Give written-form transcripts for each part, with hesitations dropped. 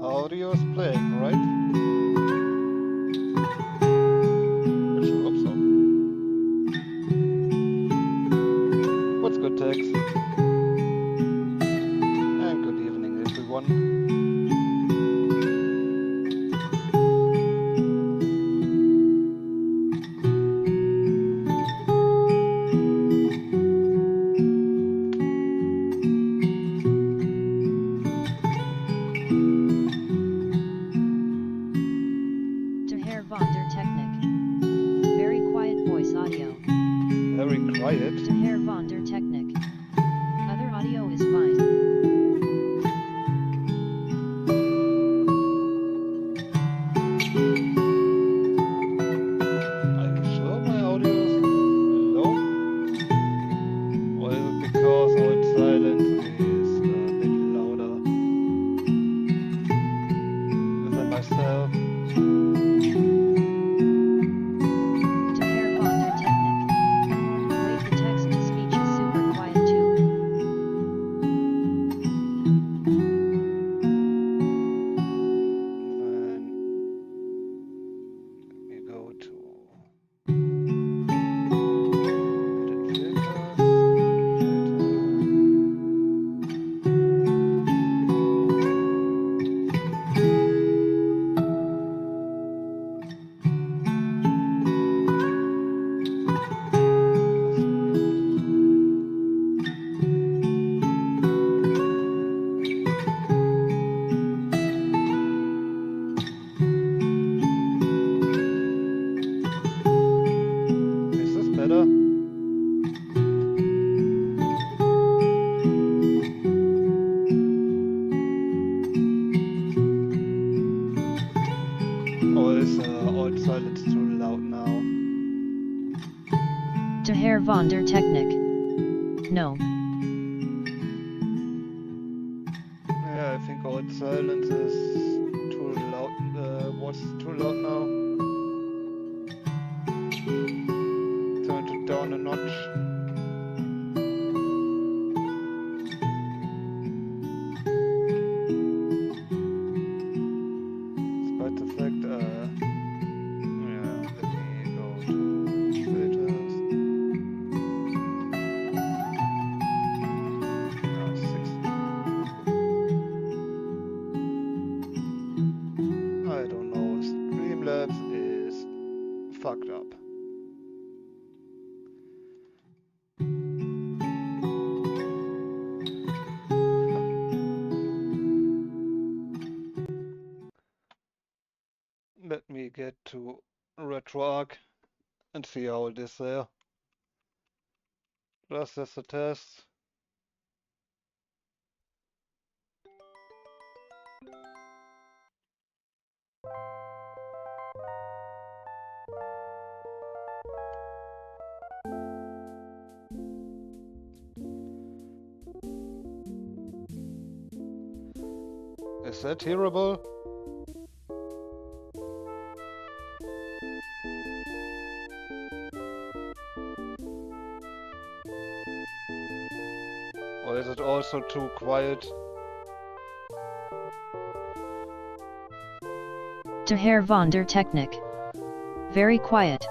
Audio is playing, right? I sure hope so. What's good, Tex? And good evening, everyone. Very quiet. To Herr von der Technik. Other audio is fine. Are you sure my audio is low? Or is it because old silence is a bit louder than myself? Silence too loud now. To Herr von der Technik. No. Yeah, I think old silence is too loud. What's too loud now? Turn it down a notch. Despite the fact, fucked up. Let me get to RetroArch and see how it is there. Just as a test. Is that hearable? Or is it also too quiet? To Herr von der Technik. Very quiet.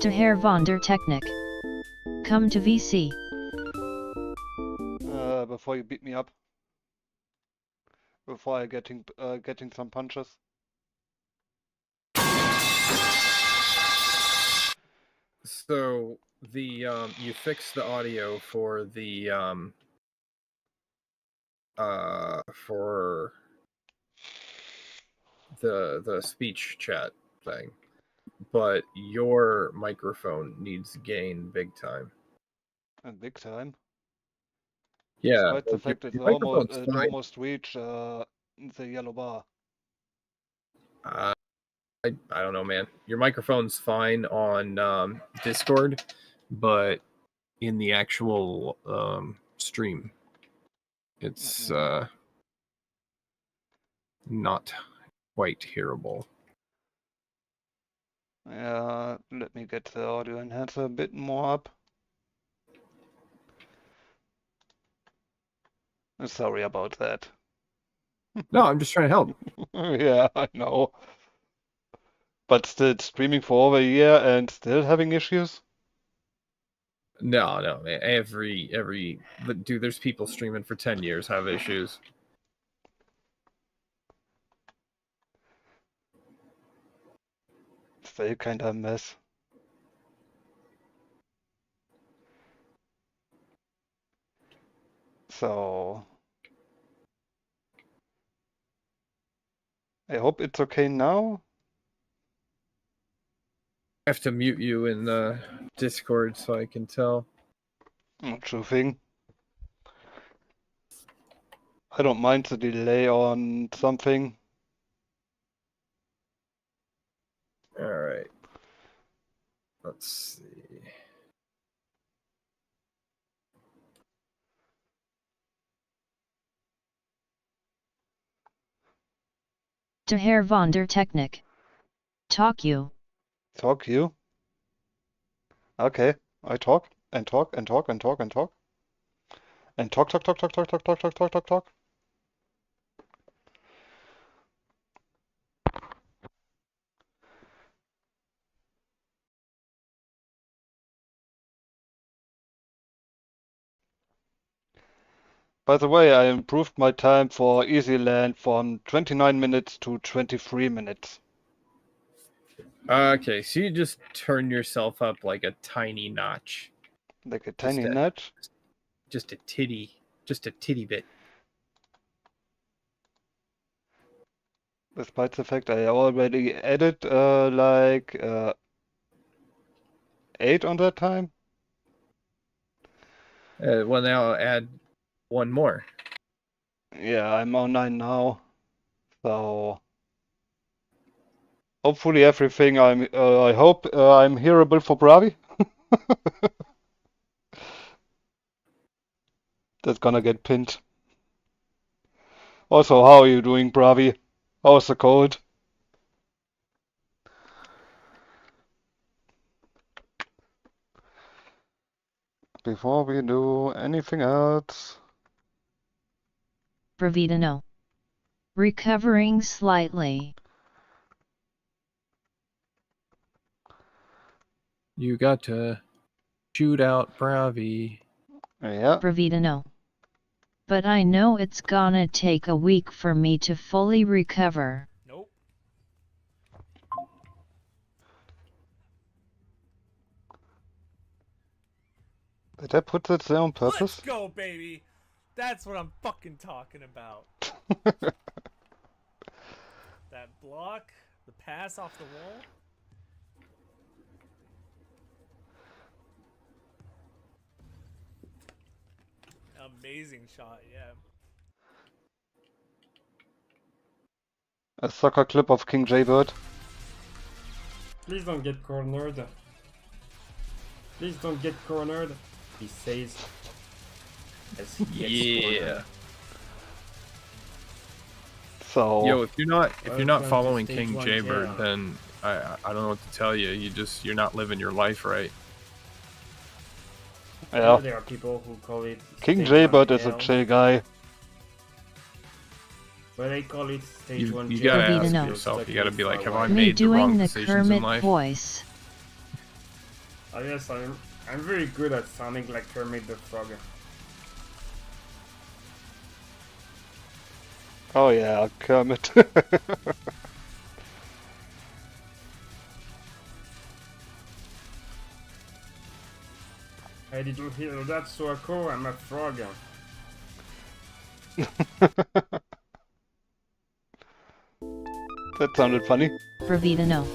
To Herr von der Technik. Come to VC. before you beat me up. Before I getting some punches. So the you fix the audio for the for the speech chat thing, but your microphone needs gain big time. And big time. Yeah, Despite the like fact it your microphone's fine. almost reach the yellow bar. I don't know, man. Your microphone's fine on Discord, but in the actual stream, it's not quite hearable. Yeah, let me get the audio enhancer a bit more up. Sorry about that. No, I'm just trying to help. Yeah, I know. But still streaming for over a year and still having issues? No, man. But dude, there's people streaming for 10 years have issues. Still kinda a mess. So I hope it's okay now. I have to mute you in Discord so I can tell. True thing. I don't mind the delay on something. All right. Let's see. De Herr von der Technik. Talk you. Talk you? Okay, I talk and talk and talk and talk and talk. And talk. By the way, I improved my time for Easy Land from 29 minutes to 23 minutes. Okay, so you just turn yourself up like a tiny notch. Like a tiny notch? Just a titty bit. Despite the fact I already added like 8 on that time. Well, now add one more. Yeah, I'm on 9 now. So hopefully everything I hope I'm hearable for Bravi. That's gonna get pinned. Also, how are you doing, Bravi? How's the cold? Before we do anything else. Bravidano. Recovering slightly. You got to shoot out Bravi. Yeah. Bravidano. But I know it's gonna take a week for me to fully recover. Nope. Did I put that there on purpose? Let's go, baby! That's what I'm fucking talking about. That block, the pass off the wall. Amazing shot, yeah. A soccer clip of King Jaybird. Please don't get cornered. Please don't get cornered. He says as he gets cornered. So Yo, if you're not Welcome to following stage King one Jaybird, jail. then I don't know what to tell you. You're not living your life right. yeah, There are people who call it King stage Jaybird one is a jail, chill guy. but they call it stage one You jail. gotta ask Bravidano. yourself. You gotta be like, have I Me made the wrong doing the decisions in Kermit life? voice. Oh yes, I'm very good at sounding like Kermit the Frog. Oh yeah, Kermit. Hey, did you hear that, Suako? I'm a frog. That sounded funny. Bravida no.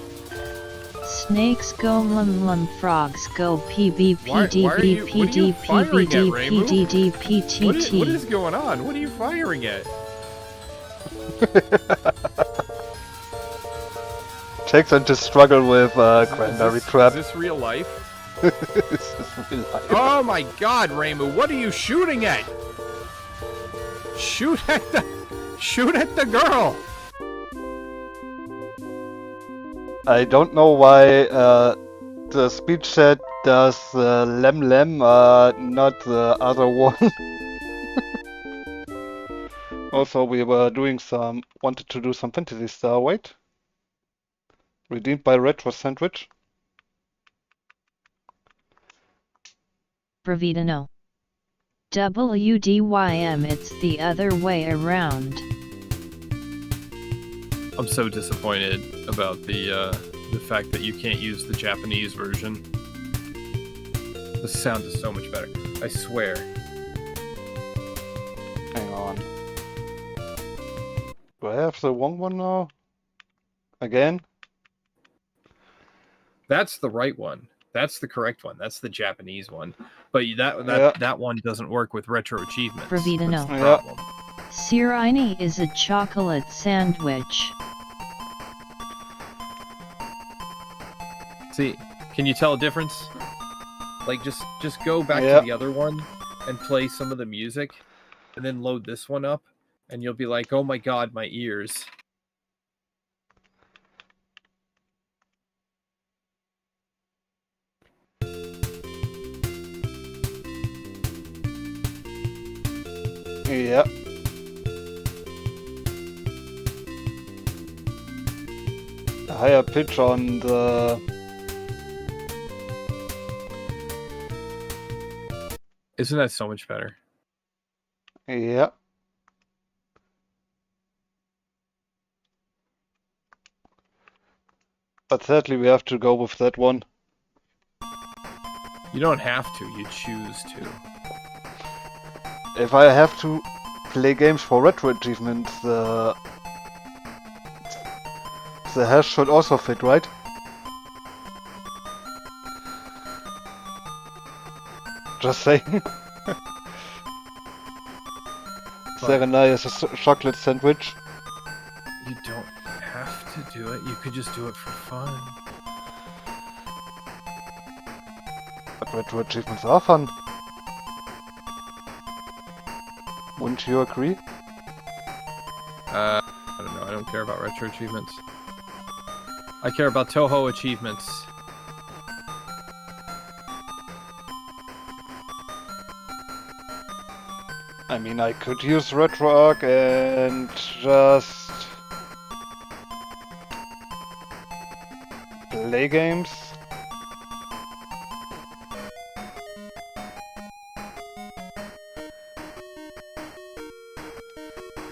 Snakes go lum lum, frogs go pb Why are pd you- what are you pd firing at, pbd Raimu? pdd What is ptt. going on? What are you firing at? Takes them to struggle with Cranberry Trap. Is this real life? This is real life. Oh my god, Raimu, what are you shooting at? Shoot at the girl! I don't know why the speech chat does Lem Lem, not the other one. Also, we were doing wanted to do some Fantasy Star, wait. Redeemed by Retro Sandwich. Bravida no. WDYM, it's the other way around. I'm so disappointed about the fact that you can't use the Japanese version. The sound is so much better. I swear. Hang on. Do I have the wrong one now? Again? That's the right one. That's the correct one. That's the Japanese one. But Yeah. that one doesn't work with retro achievements. Bravida That's no. the Yeah. problem. Sirini is a chocolate sandwich. See, can you tell a difference? Like just go back Yeah. to the other one and play some of the music and then load this one up and you'll be like, "Oh my god, my ears." Yeah. A higher pitch on the... Isn't that so much better? Yeah. But sadly we have to go with that one. You don't have to, you choose to. If I have to play games for retro achievements, the hash should also fit, right? Just saying. Serenai is a chocolate sandwich. You don't have to do it. You could just do it for fun. But retro achievements are fun. Wouldn't you agree? I don't know. I don't care about retro achievements. I care about Toho achievements. I mean, I could use RetroArch and just play games.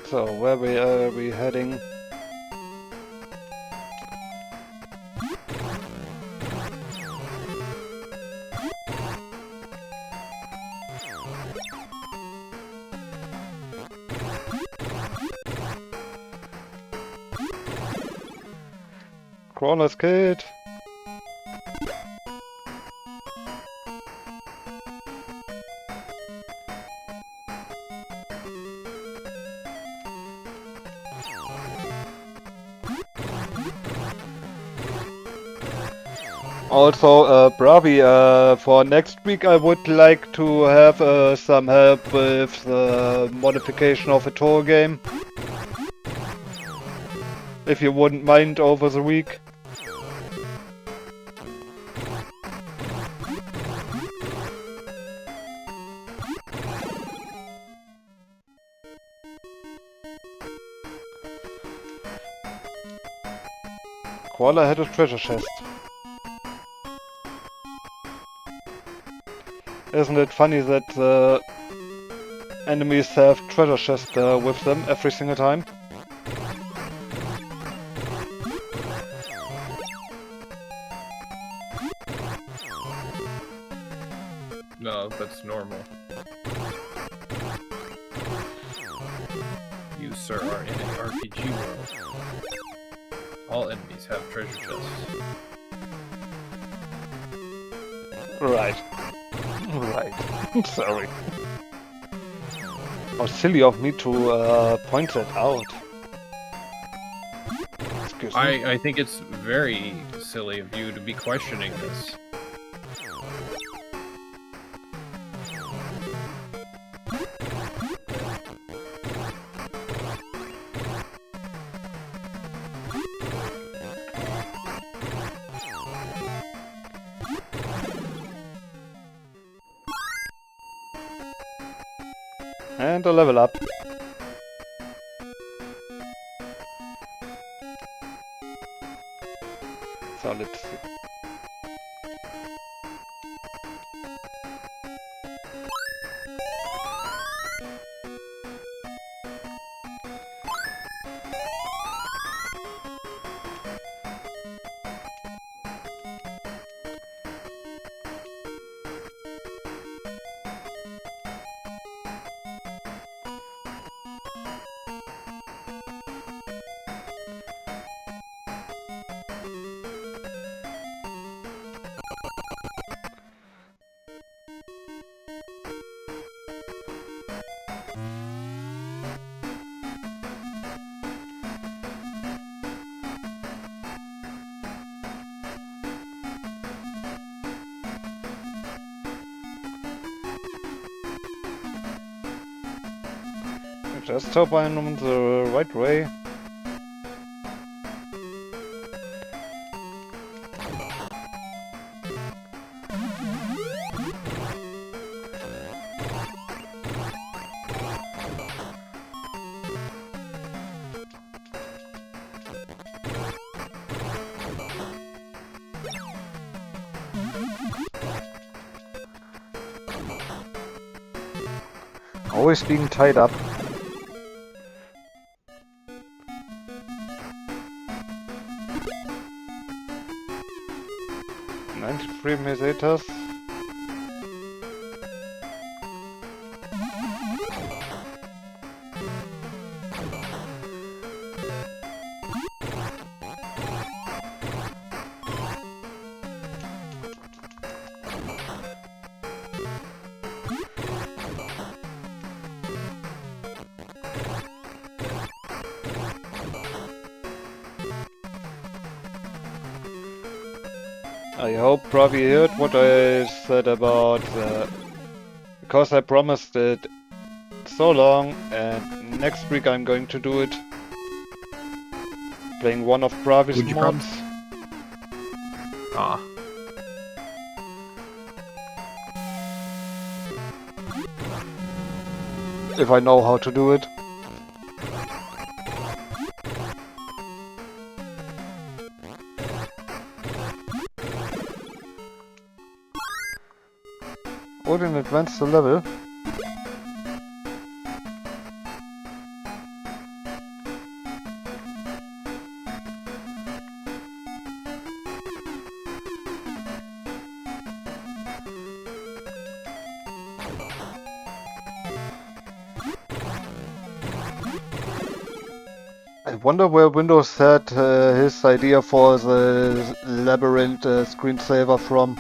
So, where are we heading? Crawler's Kid. Also, Bravi, for next week I would like to have some help with the modification of a tour game. If you wouldn't mind over the week. Koala had a treasure chest. Isn't it funny that enemies have treasure chests with them every single time. No, that's normal. You, sir, are in an RPG world. All enemies have treasure chests. Right. Right. Sorry. How silly of me to point that out. Excuse me. I think it's very silly of you to be questioning this. And a level up. So let's see. Just hope I'm on the right way. Always being tied up. Three mesetas. I hope Pravi heard what I said about because I promised it so long, and next week I'm going to do it. Playing one of Pravi's Would you mods. Ah. If I know how to do it. Odin advanced the level. I wonder where Windows had his idea for the labyrinth screensaver from.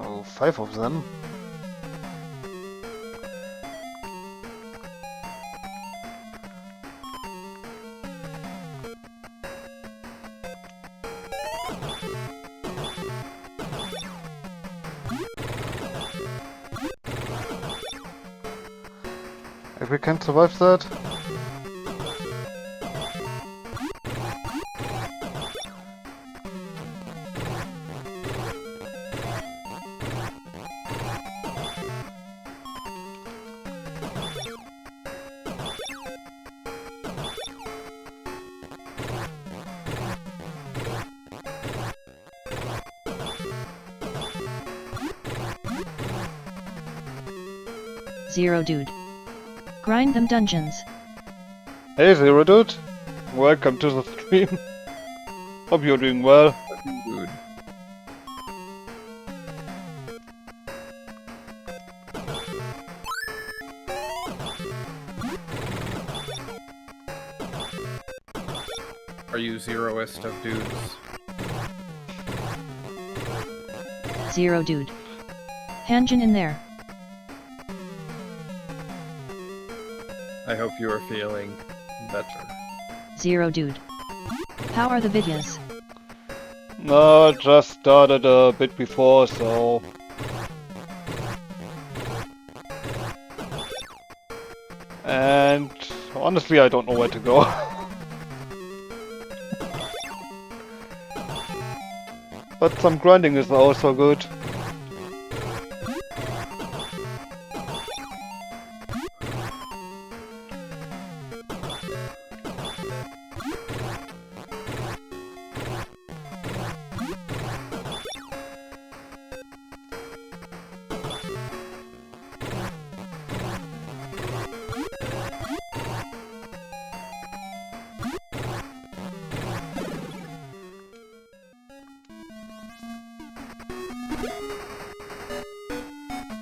Oh, 5 of them. If we can survive that. Zero Dude. Grind them dungeons. Hey Zero Dude, welcome to the stream. Hope you're doing well. Dude. Are you zeroist of dudes? Zero Dude. Hanjin in there. I hope you are feeling better. Zero Dude. How are the videos? No, just started a bit before, so... And honestly, I don't know where to go. But some grinding is also good.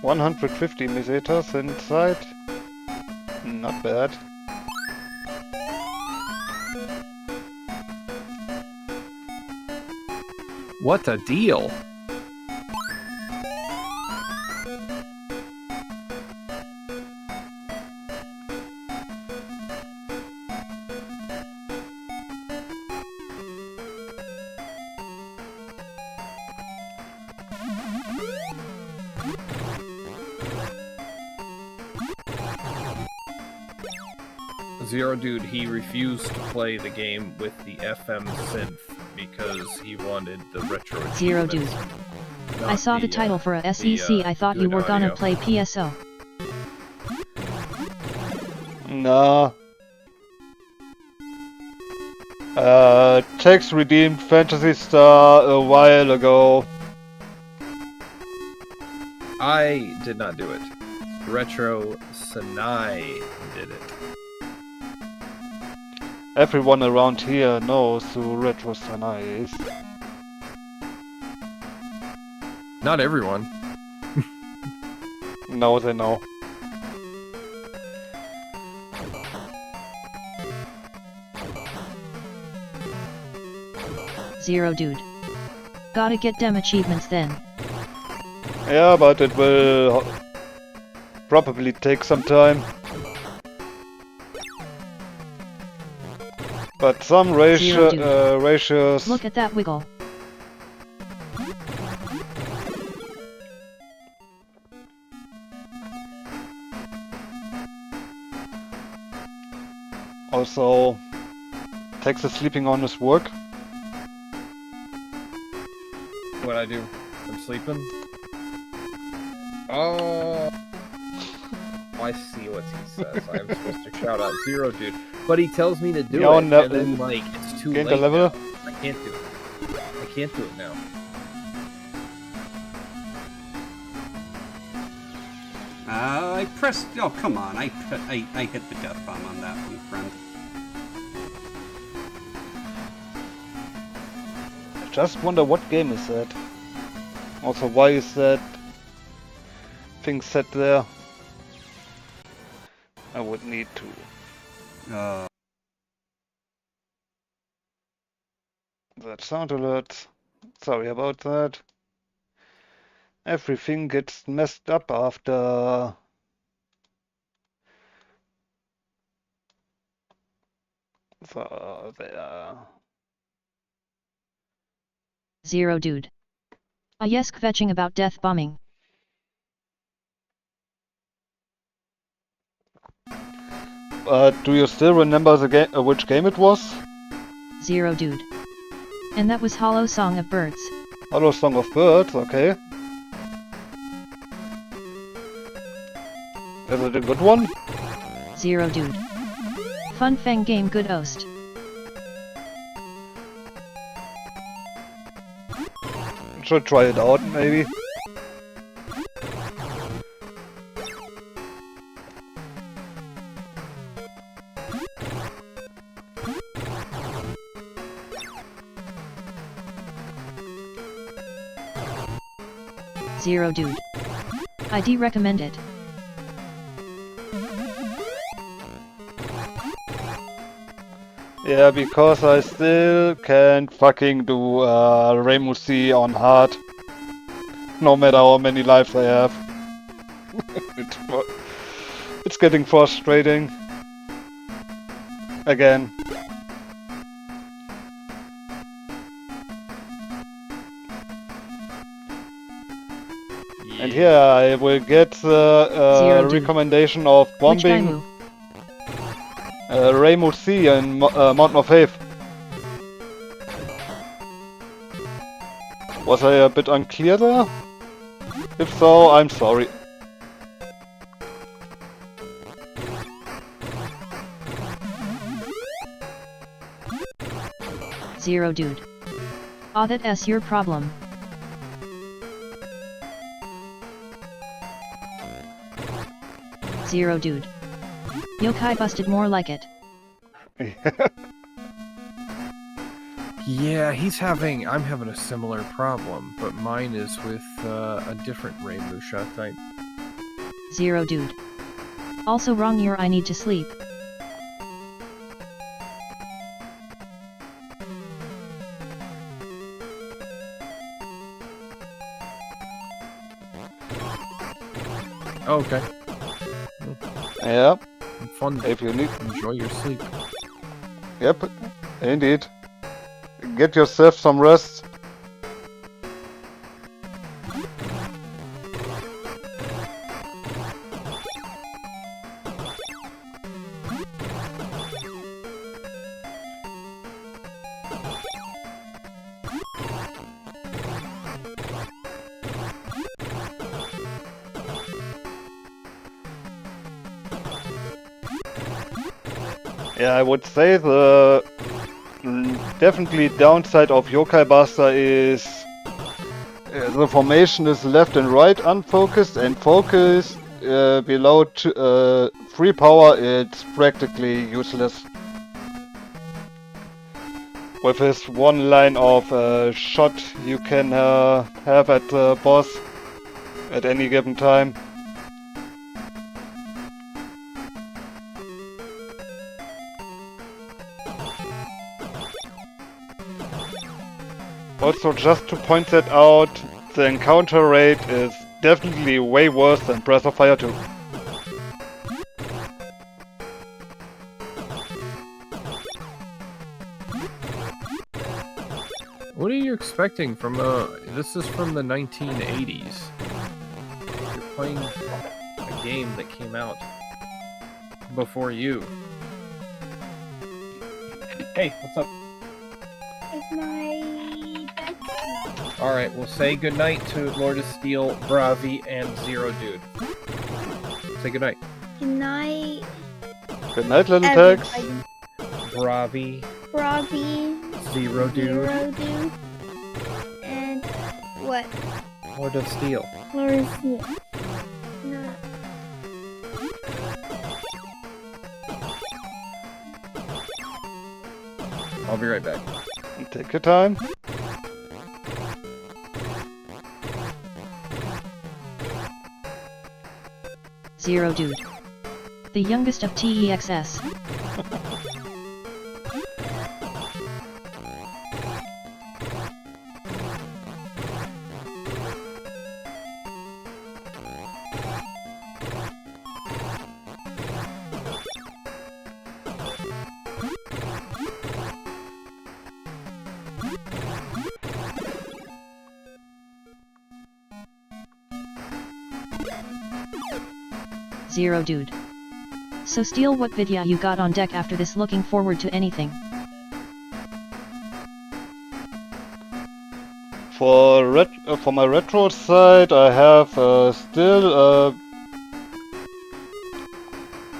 $150 meseters inside. Not bad. What a deal! Zero Dude, he refused to play the game with the FM synth because he wanted the retro Zero achievements, Dude. not I saw the title for a SEC. I thought you good were gonna audio. play PSO. Nah. Tex redeemed Phantasy Star a while ago. I did not do it. Retro Sanai did it. Everyone around here knows who Retro Sanai is. Not everyone. Now they know. Zero Dude. Gotta get them achievements then. Yeah, but it will probably take some time. But some Zero Dude. ratios... Look at that wiggle. Also, Tex is sleeping on his work. What I do? I'm sleeping. Oh, I see what he says. I'm supposed to shout out Zero Dude, but he tells me to do Yeah, it, no, and then like it's too gain late. the level. Now. I can't do it. I can't do it now. I pressed. Oh, come on! I hit the death bomb on that one, friend. I just wonder what game is that. Also, why is that thing set there? I would need to. That sound alert. Sorry about that. Everything gets messed up after. So there. Zero Dude. Yes, kvetching about death bombing. Do you still remember the game? Which game it was? Zero Dude. And that was Hollow Song of Birds. Hollow Song of Birds. Okay. Is it a good one? Zero Dude. Fun fang game good host. Should try it out, maybe. Zero dude. ID recommend it. Yeah, because I still can't fucking do Remusi on hard. No matter how many lives I have. It's getting frustrating. Again. And here I will get the Zero dude. recommendation of Which bombing Daimu? Raymond C in Mountain of Faith. Was I a bit unclear there? If so, I'm sorry. Zero dude. That's your problem. Zero dude. Yokai busted more like it. Yeah, I'm having a similar problem, but mine is with a different Rainbow Shot type. Zero dude. Also wrong your I need to sleep. Oh, okay. Yep. Fun. If you need. Enjoy your sleep. Yep. Indeed. Get yourself some rest. Yeah, I would say the definitely downside of Yokai Buster is the formation is left and right unfocused, and focused below 3 power it's practically useless. With his one line of shot you can have at the boss at any given time. Also, just to point that out, the encounter rate is definitely way worse than Breath of Fire 2. What are you expecting from this is from the 1980s. You're playing a game that came out before you. Hey, what's up? It's my bedtime. Alright, we'll say goodnight to Lord of Steel, Bravi, and Zero Dude. Say goodnight. Good night, Good night, little Tex. everybody. Bravi, Froggy, Zero Dude, Zero Dude, and what? Lord of Steel. Lawrence. No. I'll be right back. Take your time. Zero dude. The youngest of TEXS. Zero dude. So Steel, what vidya you got on deck after this? Looking forward to anything? For my retro side, I have still a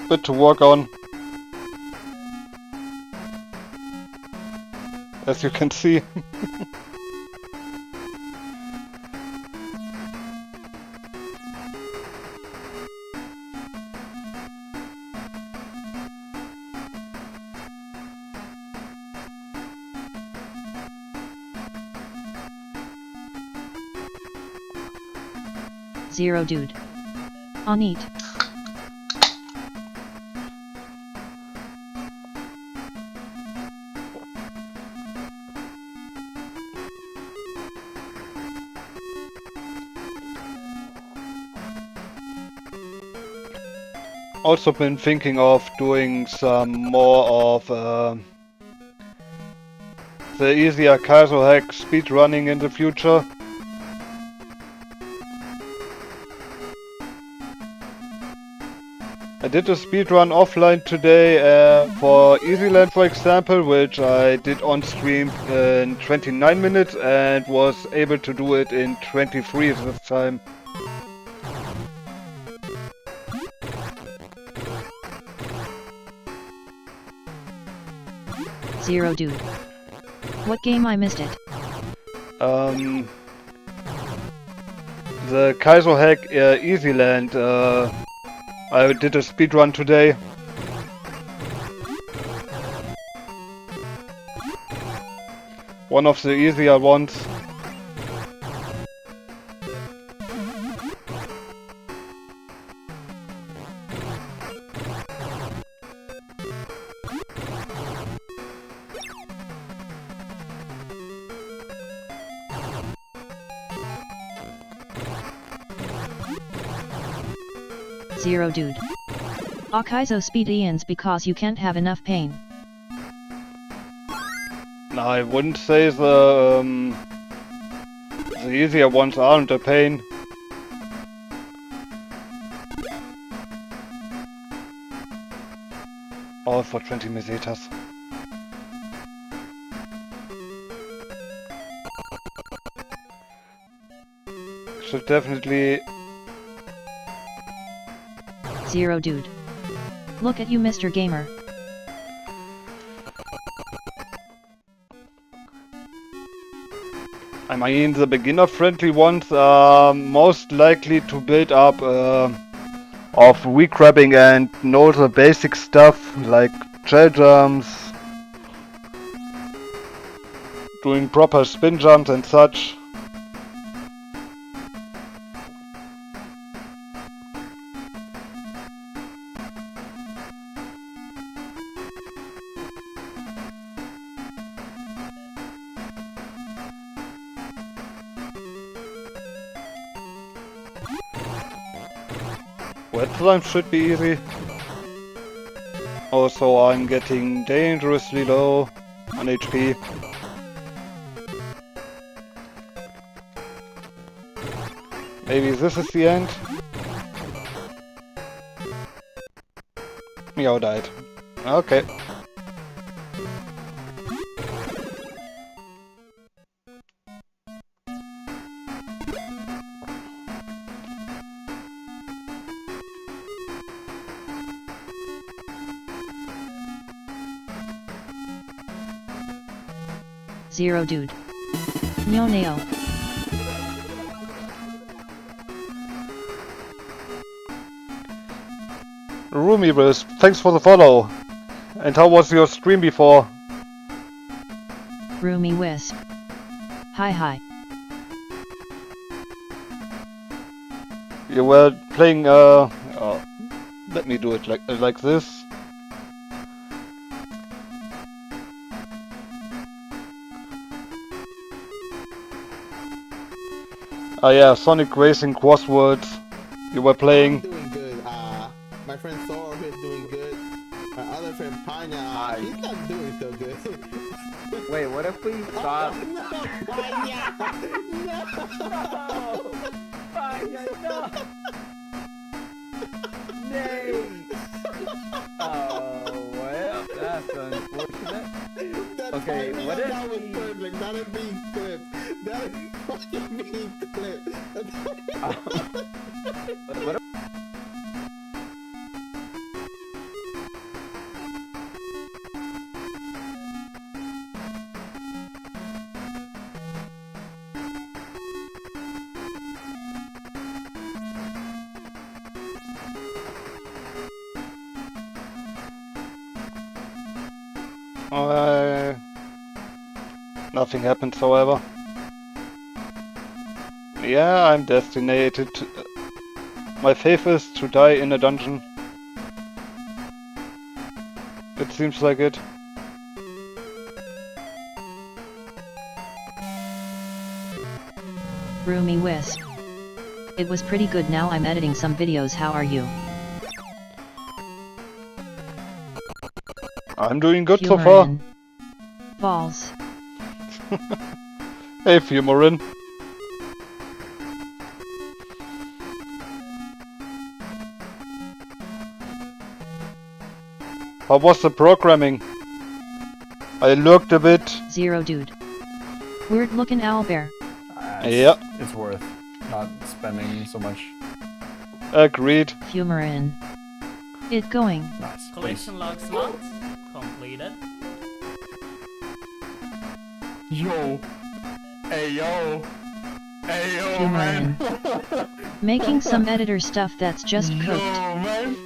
bit to work on, as you can see. 0 dude. On eat. Also been thinking of doing some more of the easier Kaizo hack speedrunning in the future. I did a speedrun offline today for Easyland, for example, which I did on stream in 29 minutes and was able to do it in 23 this time. 0 dude. What game I missed it? The Kaizo hack Easyland. I did a speedrun today. One of the easier ones. Zero dude. Akaizo speed Ian's because you can't have enough pain. No, I wouldn't say the easier ones aren't a pain. All for 20 mesetas. Should definitely... Zero dude. Look at you, Mr. Gamer. I mean, the beginner-friendly ones are most likely to build up of regrabbing and know the basic stuff, like trail jumps, doing proper spin jumps and such. Wet slime should be easy. Also, I'm getting dangerously low on HP. Maybe this is the end? Meow died. Okay. Zero dude. No nail. Roomy Wisp, thanks for the follow. And how was your stream before? Roomy Wisp. Hi. You were playing oh, let me do it like this. Oh yeah, Sonic Racing Crosswords. You were playing. I'm doing good. My friend Thor is doing good. My other friend Panya, he's not doing so good. Wait, what if we stop? Oh, no, Panya! No! Panya, no! Nay! Oh, well, that's unfortunate. Okay, what if that was we... perfect. That is being clipped. That is fucking being clipped. What if... Nothing happened, however. Yeah, I'm destinated My faith is to die in a dungeon. It seems like it. Roomy Wisp. It was pretty good. Now I'm editing some videos. How are you? I'm doing good so far. Fumarin. Balls. Hey, Fumarin. How was the programming? I looked a bit. Zero dude. Weird looking owlbear. Yeah. It's worth not spending so much. Agreed. Fumarin. It going. Nice. Collection log slot completed. Yo. Hey yo. Hey yo, Fumarin. man. Making some editor stuff that's just Yo, cooked. man.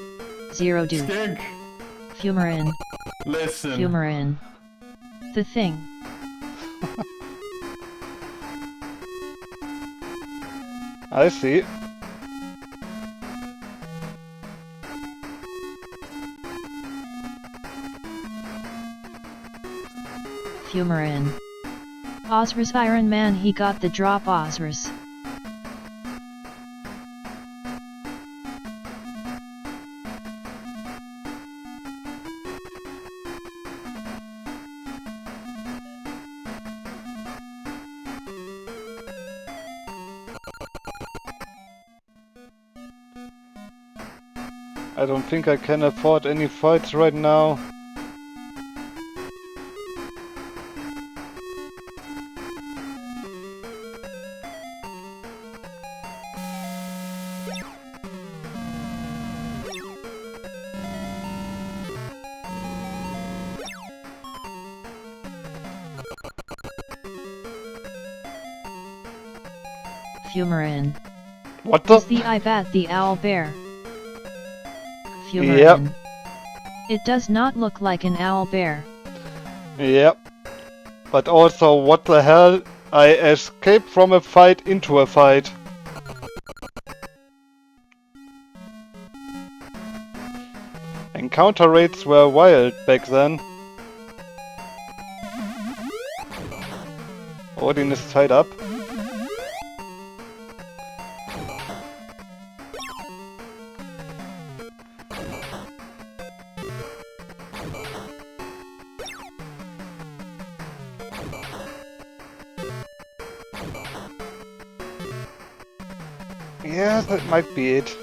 Zero dude. Stink. Fumarin. Listen. Fumarin. The thing. I see. Fumarin. Ozra's Iron Man, he got the drop. Ozra's. I don't think I can afford any fights right now. Fumarin. What the? Is the Ibat the owl bear? Fumarin. Yep. It does not look like an owl bear. Yep. But also, what the hell? I escaped from a fight into a fight. Encounter rates were wild back then. Odin is tied up. Yeah, that might be it.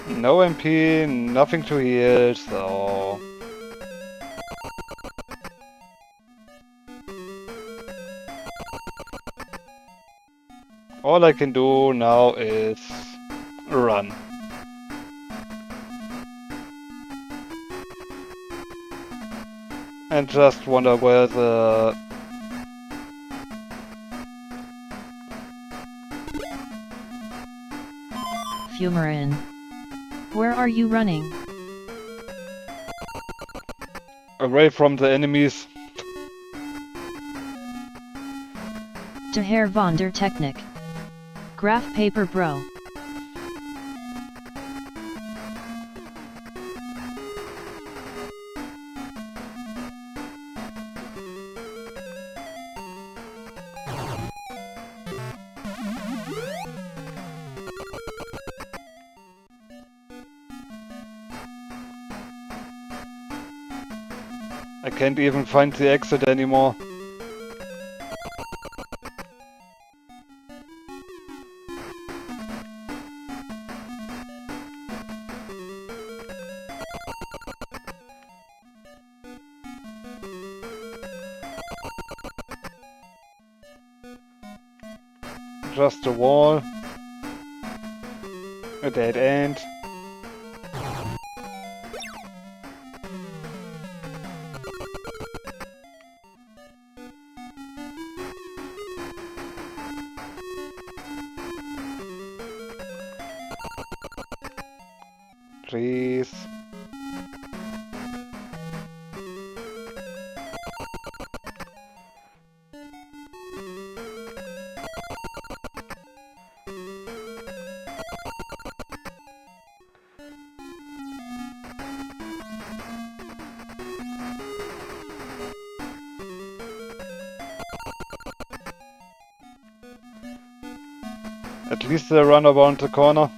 No MP, nothing to heal, so... all I can do now is run. And just wonder where the... Fumarin. Where are you running? away from the enemies. De Herr von der Technik. Graph paper bro. I can't even find the exit anymore. Just a wall. A dead end. Please. At least they run around the corner.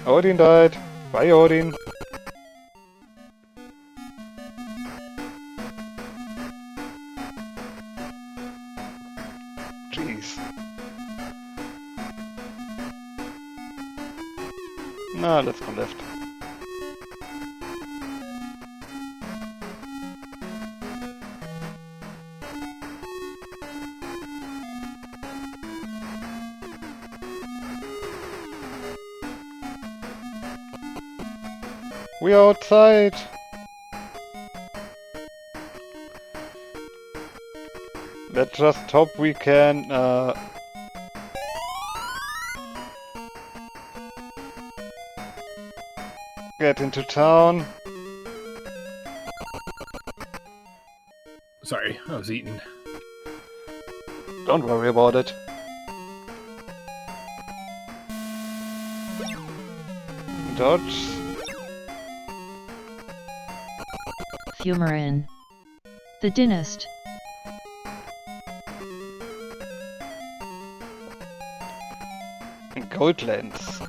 Odin died. Bye, Odin. Jeez. No, let's go left. We're outside. Let's just hope we can get into town. Sorry, I was eating. Don't worry about it. Dodge. Fumarin. The dentist. Gold lens.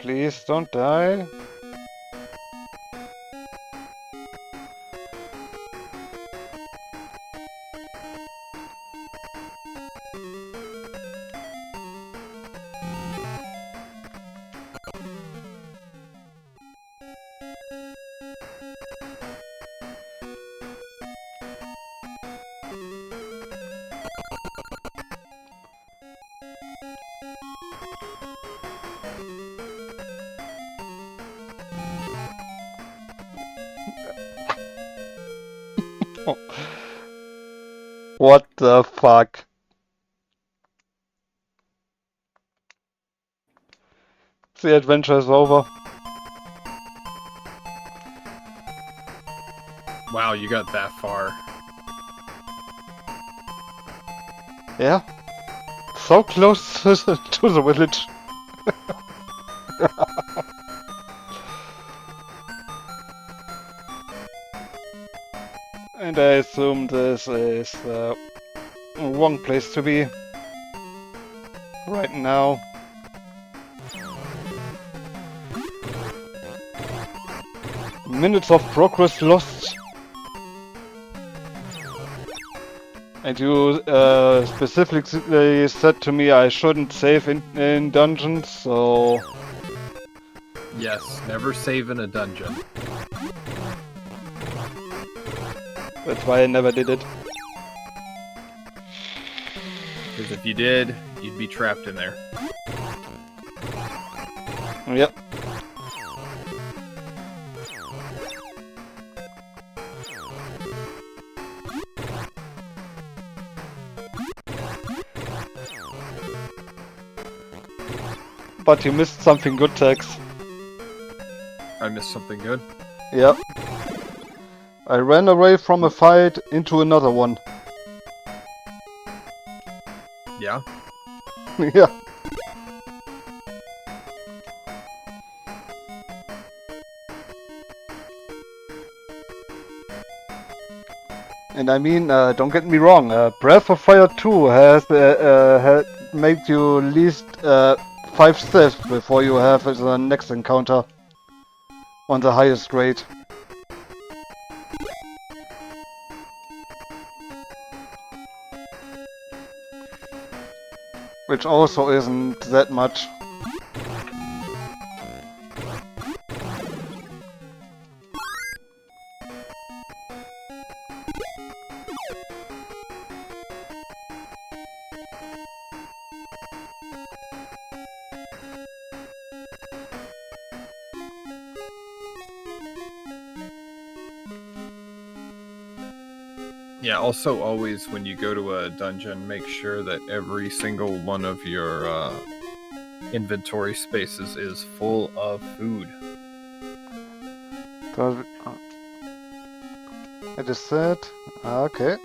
Please don't die. What the fuck? The adventure is over. Wow, you got that far. Yeah? So close to the village. And I assume this is the wrong place to be right now. Minutes of progress lost. And you specifically said to me I shouldn't save in dungeons, so... Yes, never save in a dungeon. That's why I never did it. Because if you did, you'd be trapped in there. Yep. But you missed something good, Tex. I missed something good. Yep. I ran away from a fight into another one. Yeah? Yeah. And I mean, don't get me wrong, Breath of Fire 2 has made you at least 5 steps before you have the next encounter on the highest grade. Which also isn't that much. Yeah, also always when you go to a dungeon, make sure that every single one of your inventory spaces is full of food. It is set. Okay.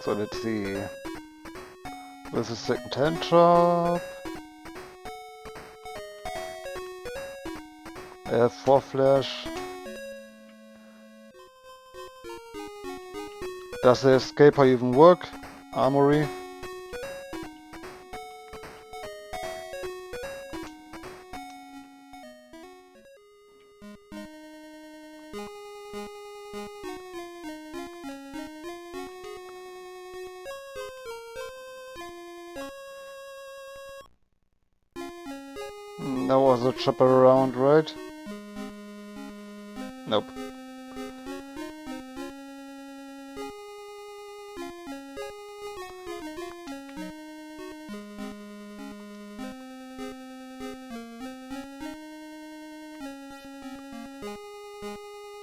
So let's see. This is second hand shop. I have 4 flash. Does the escaper even work? Armory. There was a chopper around, right? Nope.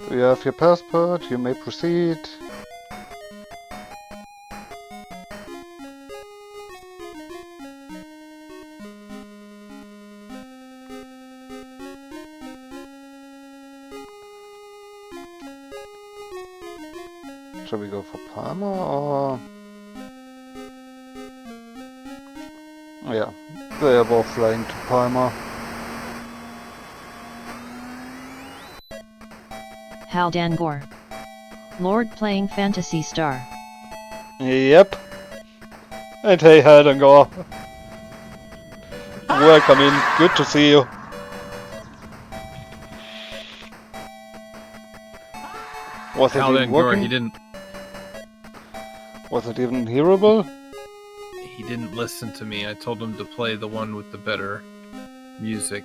Do you have your passport? You may proceed. Shall we go for Palmer or... Yeah, they are both flying to Palmer. Hal Dangor. Lord playing Phantasy Star. Yep. And hey, Haldengor. Welcome in. Good to see you. Was it Hal even Dangor, working? he didn't. Was it even hearable? He didn't listen to me. I told him to play the one with the better music.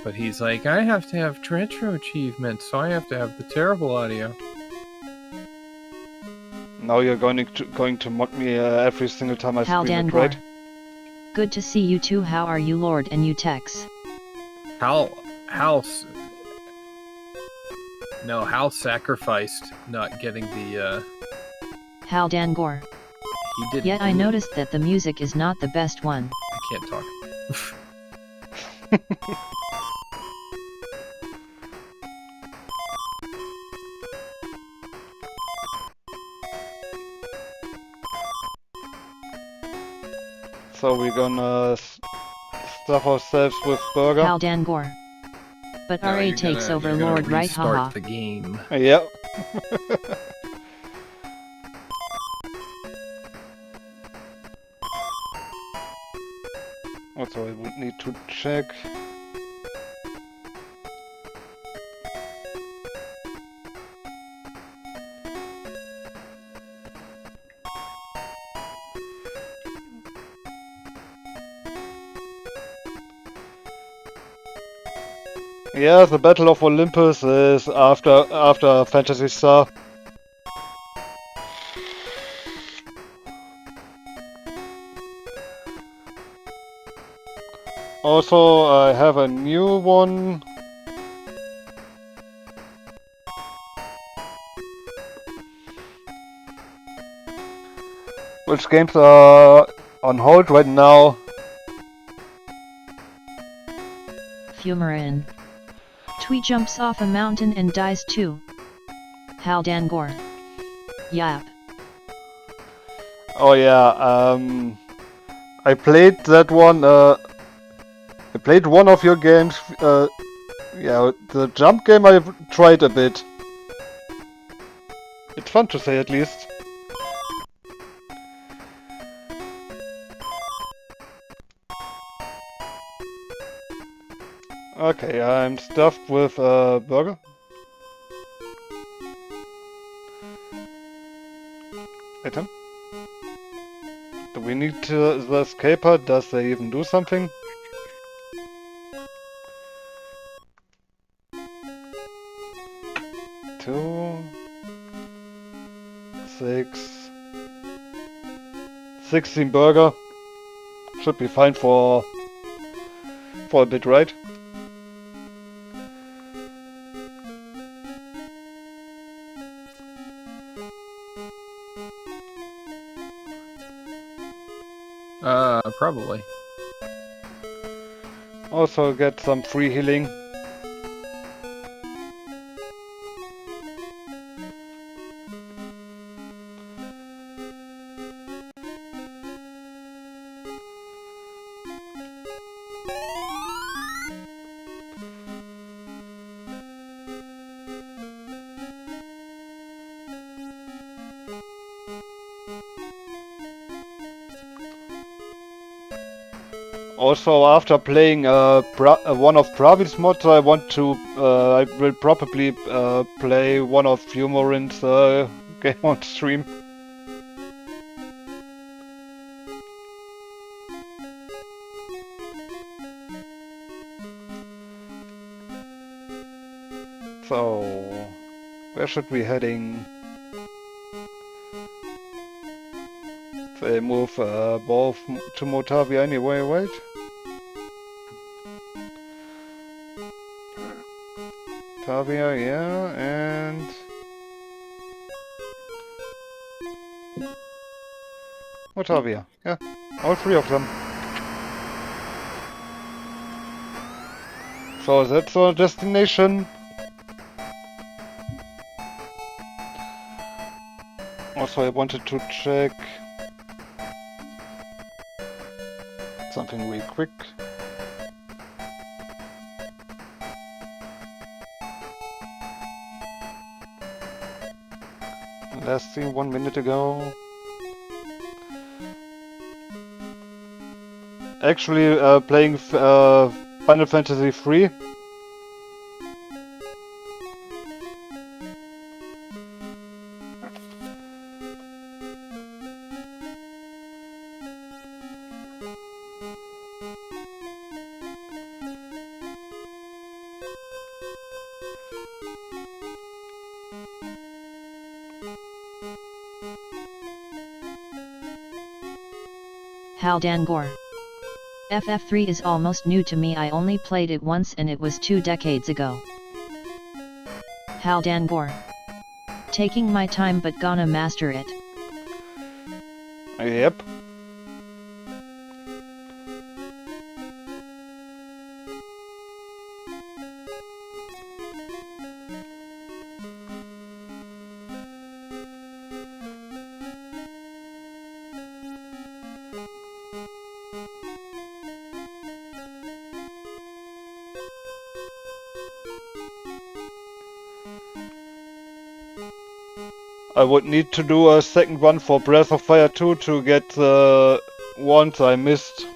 But he's like, I have to have retro achievements, so I have to have the terrible audio. Now you're going to mock me every single time I Hal stream it, Dangor. right? Good to see you too. How are you, Lord and you Tex? Hal sacrificed not getting the, Hal Dangor. he didn't. Yet I noticed that the music is not the best one. I can't talk. So we're gonna stuff ourselves with burger. Hal Dangor. But No, RA you're takes gonna- over you're gonna Lord, right? restart Haha. the game. Yep. Also, I would need to check. Yeah, the Battle of Olympus is after Phantasy Star. Also, I have a new one. Which games are on hold right now? Fumarin. Twee jumps off a mountain and dies too. Hal Dangor. Yap. Oh yeah, I played that one, I played one of your games, yeah, the jump game I've tried a bit. It's fun to say at least. Okay, I'm stuffed with burger. Item. we need the escaper. Does they even do something? Two, 6, 16 burger. Should be fine for a bit, right? Probably. Also get some free healing. Also, after playing one of Pravi's mods, I will probably play one of Humorin's game on stream. So, where should we heading? They move both to Motavia anyway, right? Motavia, yeah, and Motavia, yeah, all three of them. So that's our destination. Also, I wanted to check something real quick. Last scene 1 minute ago. Actually, playing Final Fantasy 3. Haldangor. FF3 is almost new to me. I only played it once and it was 2 decades ago. Haldangor. Taking my time but gonna master it. Yep. I would need to do a second run for Breath of Fire 2 to get the ones I missed.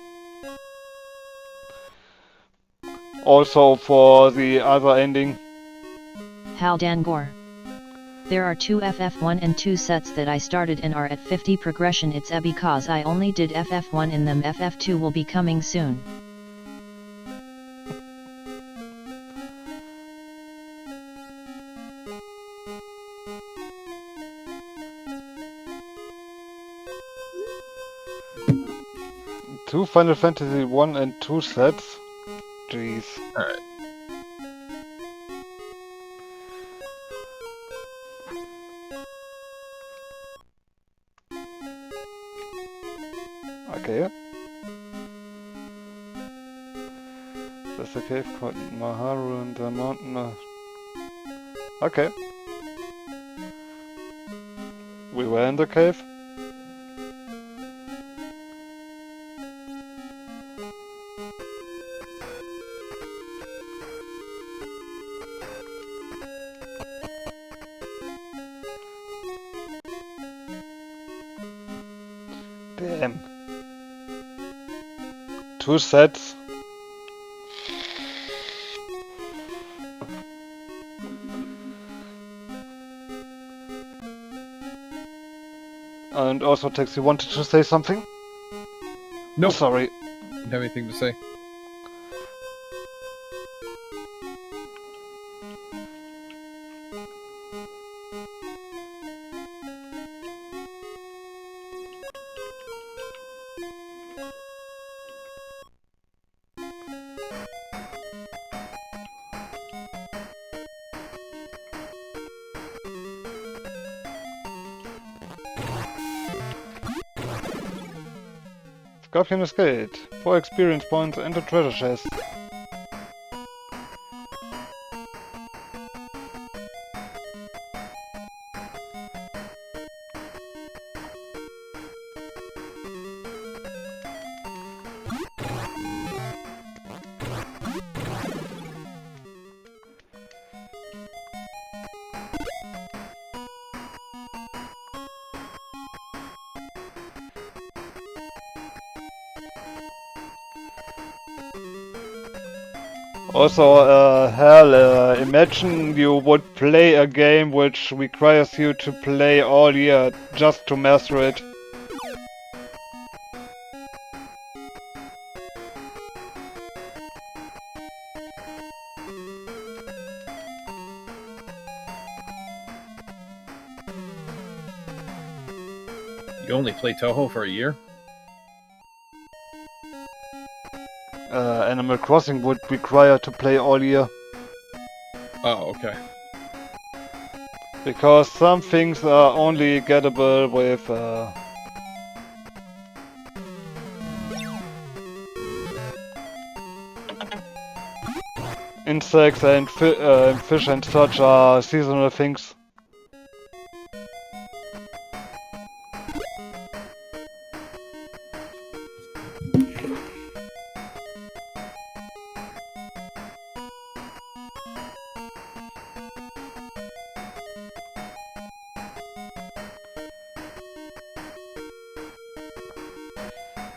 Also for the other ending. Haldangor. There are 2 FF1 and 2 sets that I started and are at 50 progression. It's because I only did FF1 in them. FF2 will be coming soon. Two Final Fantasy 1 and 2 sets. Jeez. Alright. Okay. There's a cave called Maharu and the mountain. Okay. We were in the cave. Damn. 2 sets. And also, Taxi wanted to say something. No, Sorry. Don't have anything to say. Scorpion escaped. 4 experience points and a treasure chest. Also, hell, imagine you would play a game which requires you to play all year just to master it. You only play Touhou for a year? Animal Crossing would require to play all year. Oh, okay. Because some things are only gettable with insects and fish and such are seasonal things.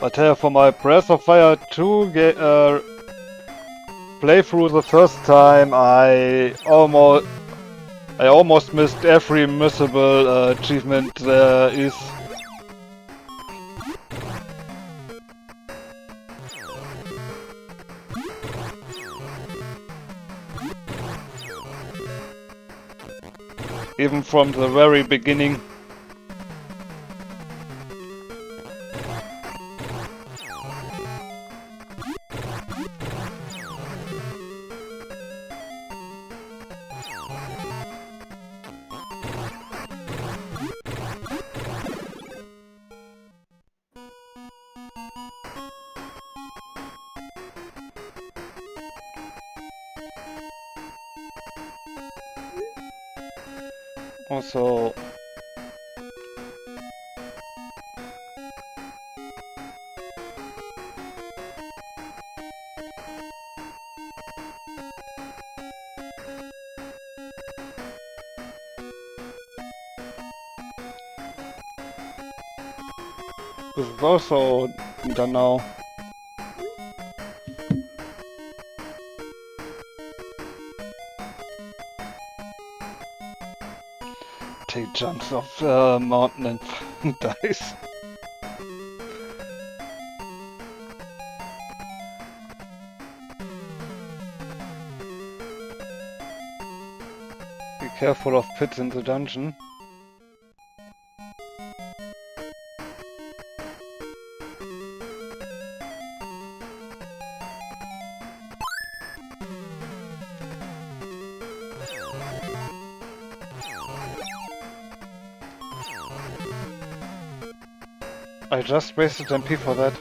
But for my Breath of Fire 2 playthrough the first time, I almost missed every missable achievement there is. Even from the very beginning. Also, this is also done now. Take jumps off mountain and dies. Be careful of pits in the dungeon. I just wasted MP for that.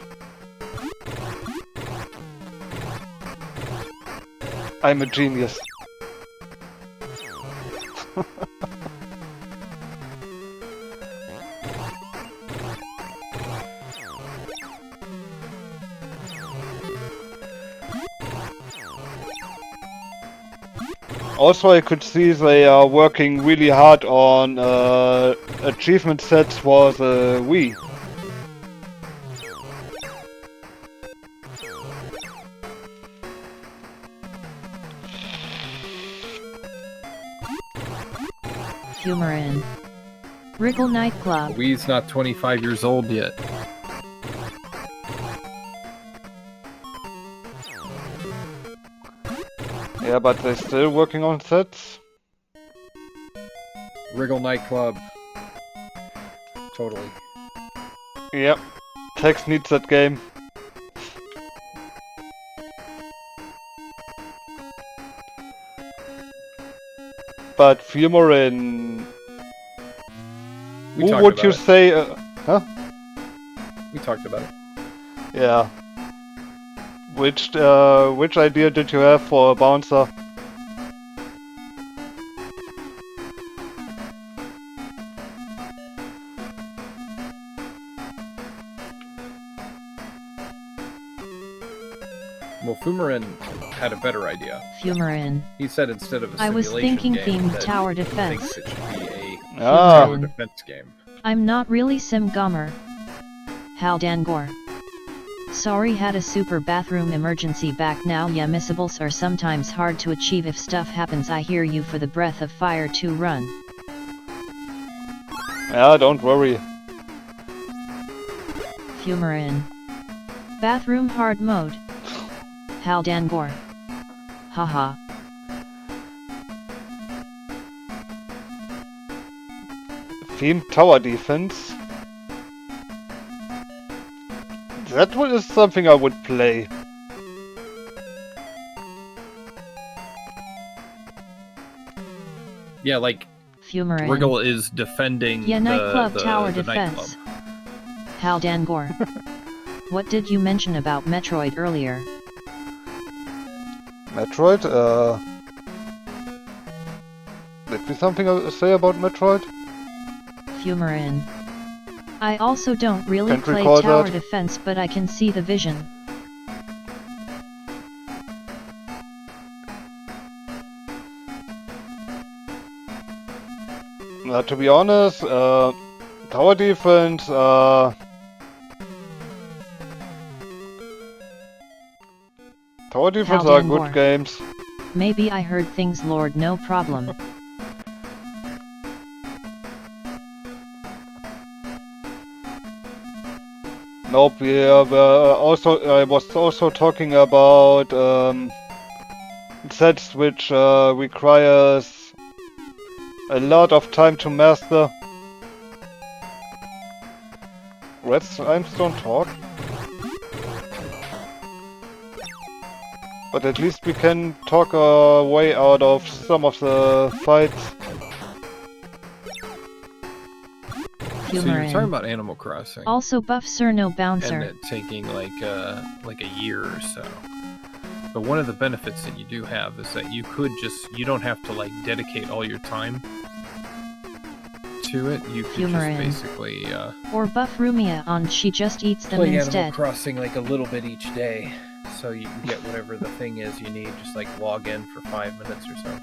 I'm a genius. Also, I could see they are working really hard on achievement sets for the Wii. Humor in Wriggle Nightclub. Wii's not 25 years old yet. Yeah, but they're still working on sets. Wriggle nightclub. Totally. Yep. Tex needs that game. But Fumorin, We who talked would about you it. say? Huh? We talked about it. Yeah. Which idea did you have for a bouncer? Well, Fumorin had a better idea. Fumorin. He said instead of a I was simulation thinking game, themed that tower he defense. thinks it should be a Ah. tower defense game. I'm not really Sim Gummer. Hal Dangor. Sorry, had a super bathroom emergency back now. Yeah, missables are sometimes hard to achieve if stuff happens. I hear you for the breath of fire to run. Yeah, don't worry. Fumorin. Bathroom hard mode. Hal Dangor. Haha. Themed tower defense. That is something I would play. Yeah, like Fumorin. Wriggle is defending Yeah, nightclub the tower the defense. nightclub. Hal Dangor. What did you mention about Metroid earlier? Metroid? Did we something say about Metroid? Fumorin. I also don't really Can't play recall tower that. defense, but I can see the vision. To be honest, tower defense, tower defense Hal are Dangor. good games. Maybe I heard things, Lord, no problem. Nope, yeah, I was also talking about sets which requires a lot of time to master. Red Limestone talk? But at least we can talk our way out of some of the fights. So you're talking Fumorin. about Animal Crossing. Also buff Sir No and Bouncer. it taking like a year or so. But one of the benefits that you do have is that you don't have to like dedicate all your time to it. You could Fumorin. just basically Or buff Rumia on She Just Eats Them play Animal instead. Crossing like a little bit each day, so you can get whatever the thing is you need. Just like log in for 5 minutes or so.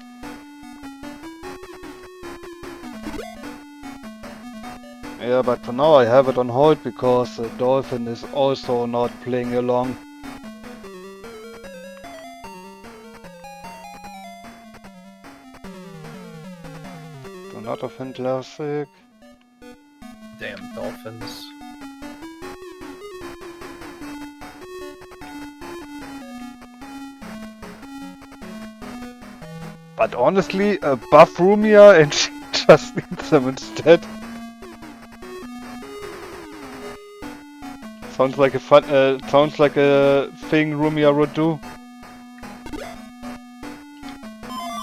Yeah, but for now I have it on hold because Dolphin is also not playing along. Do not offend Classic. Damn dolphins. But honestly, buff Rumia and she just needs them instead. Sounds like a sounds like a thing Rumia would do.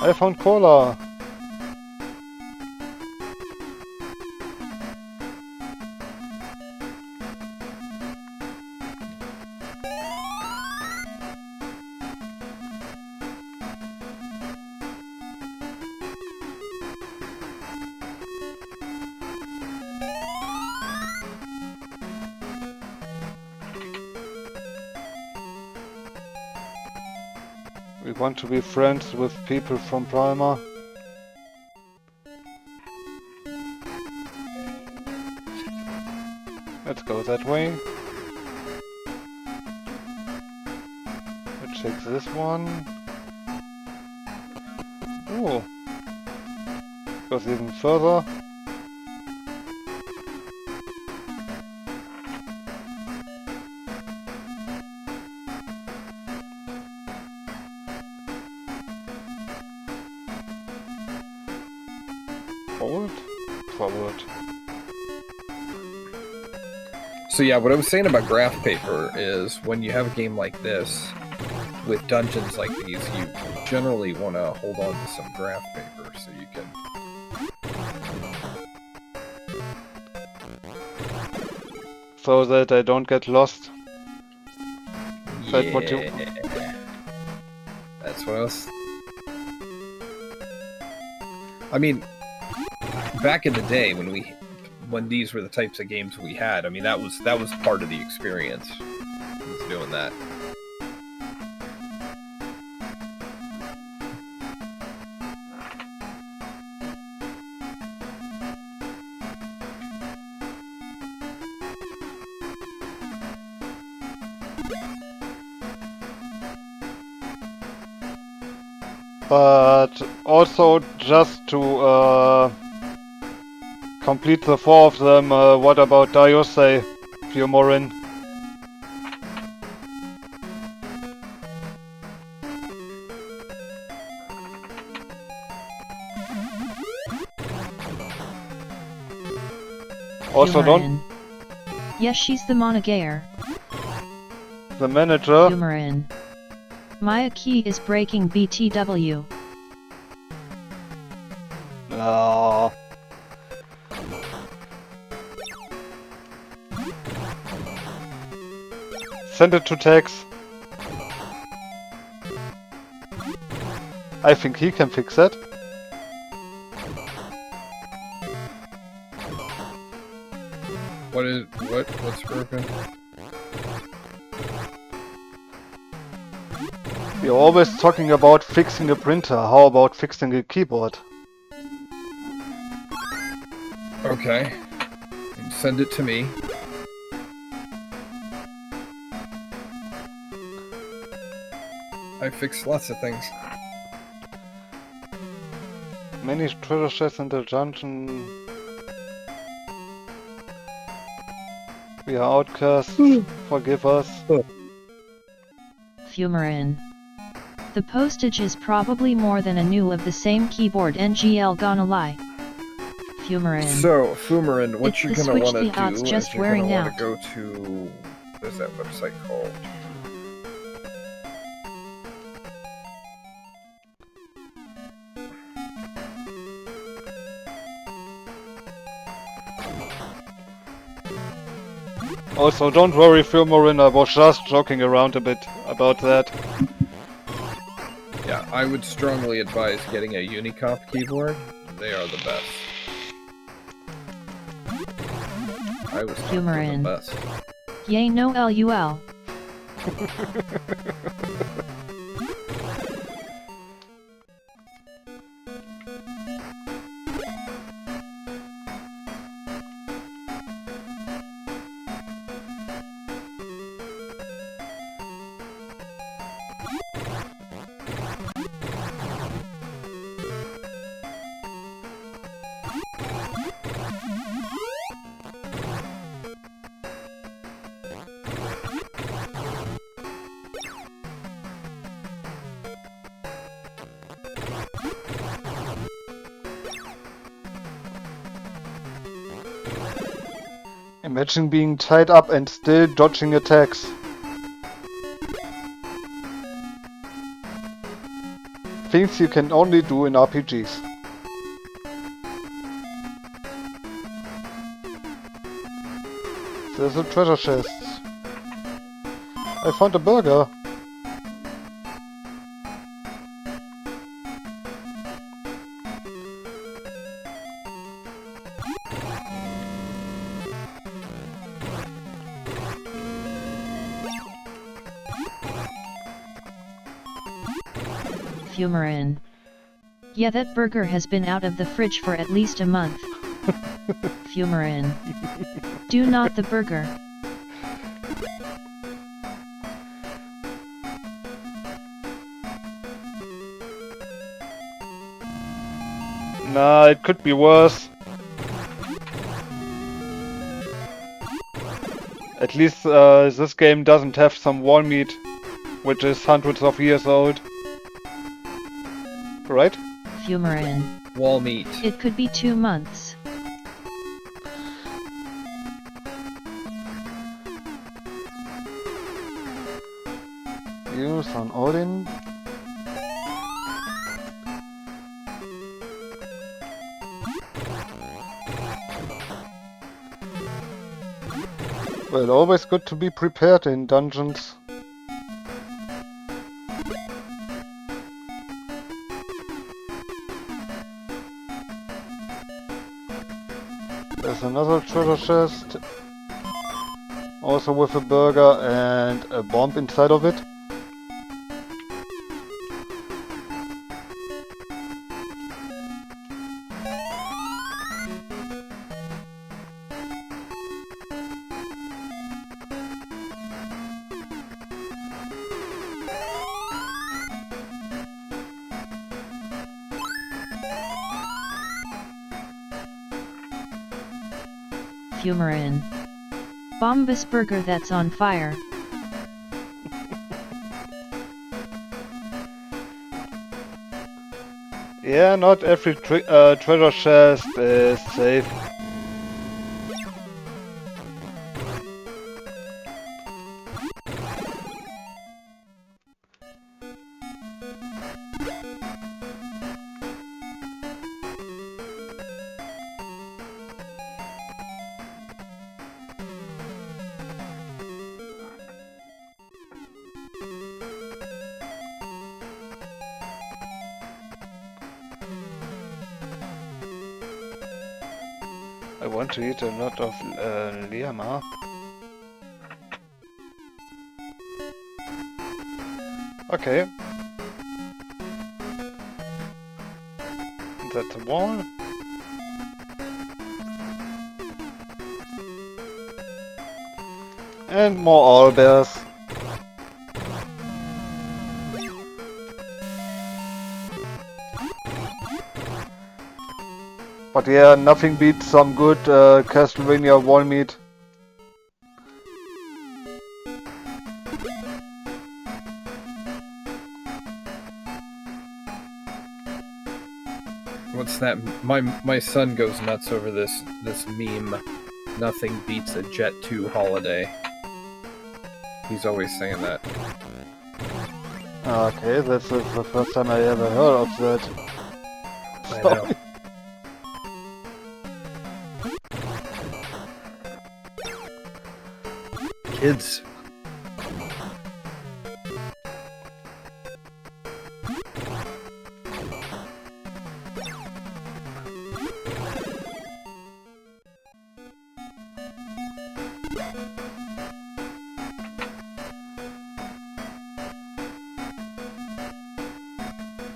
I found cola. We want to be friends with people from Primer. Let's go that way. Let's take this one. Oh, goes even further. Forward? Forward. So yeah, what I was saying about graph paper is when you have a game like this, with dungeons like these, you generally want to hold on to some graph paper so you can... So that I don't get lost. Is that what you... That's what I was... I mean, back in the day when these were the types of games we had, I mean that was part of the experience. Was doing that. But also just to complete the 4 of them, what about Diose, Fumorin? Also don't... Yes, she's the Monagayer. The manager... Fumorin. Maya Key is breaking BTW. No. Send it to Tex. I think he can fix that. What's broken? We're always talking about fixing a printer. How about fixing a keyboard? Okay. Send it to me. I fixed lots of things. Many treasure chests in the dungeon. We are outcasts. Forgive us. Fumorin. The postage is probably more than a new of the same keyboard NGL gonna lie. Fumorin. So, Fumorin, what It's you're the gonna switch want the to odds do just is you're wearing gonna want out. to go to... What is that website called? Also, don't worry, Fumorin, I was just joking around a bit about that. Yeah, I would strongly advise getting a Unicomp keyboard. They are the best. I was Fumorin. the best. Yay no LUL. Imagine being tied up and still dodging attacks. Things you can only do in RPGs. There's a treasure chest. I found a burger. Fumorin. Yeah, that burger has been out of the fridge for at least a month. Fumorin. Do not the burger. Nah, it could be worse. At least this game doesn't have some wall meat, which is hundreds of years old. Right? Fumarin. Wall meat. It could be 2 months. Use on Odin. Well, always good to be prepared in dungeons. There's another treasure chest. Also with a burger and a bomb inside of it. Fumarin. Bombus burger that's on fire. Yeah, not every treasure chest is safe. I want to eat a lot of llama. Okay. That's a wall. And more owlbears. But yeah, nothing beats some good Castlevania wall meat. What's that? My son goes nuts over this meme. Nothing beats a Jet 2 holiday. He's always saying that. Okay, this is the first time I ever heard of that. I know. Kids.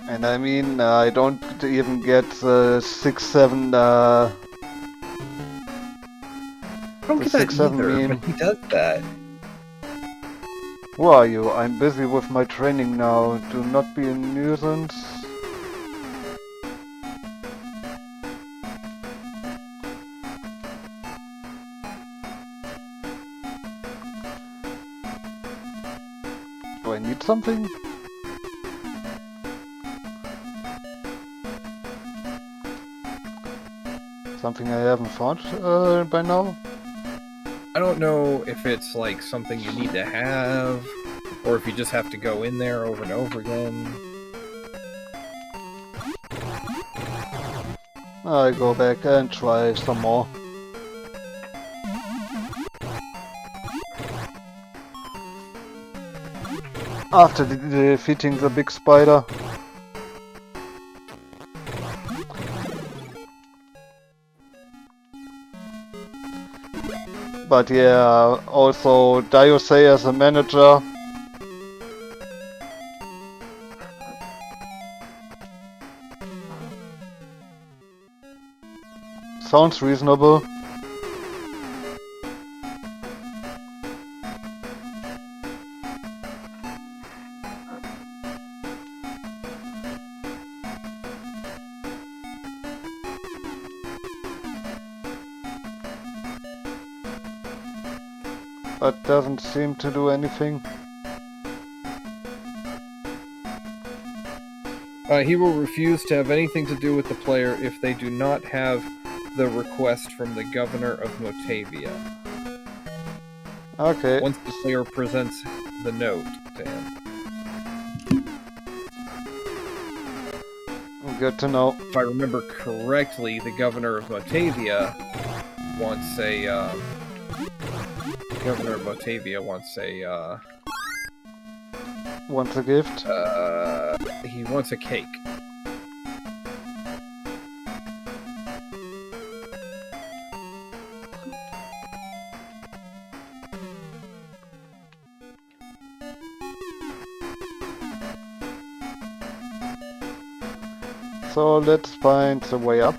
And I mean, I don't even get 6-7 Don't the get that 6-7 either meme. when he does that. Who are you? I'm busy with my training now. Do not be a nuisance. Do I need something? Something I haven't found by now? I don't know if it's like something you need to have, or if you just have to go in there over and over again. I go back and try some more. After defeating the big spider. But yeah, also Diosei as a manager. Sounds reasonable. But doesn't seem to do anything. He will refuse to have anything to do with the player if they do not have the request from the governor of Motavia. Okay. Once the player presents the note to him. Good to know. If I remember correctly, the governor of Motavia wants a Wants a gift? He wants a cake. So let's find the way up.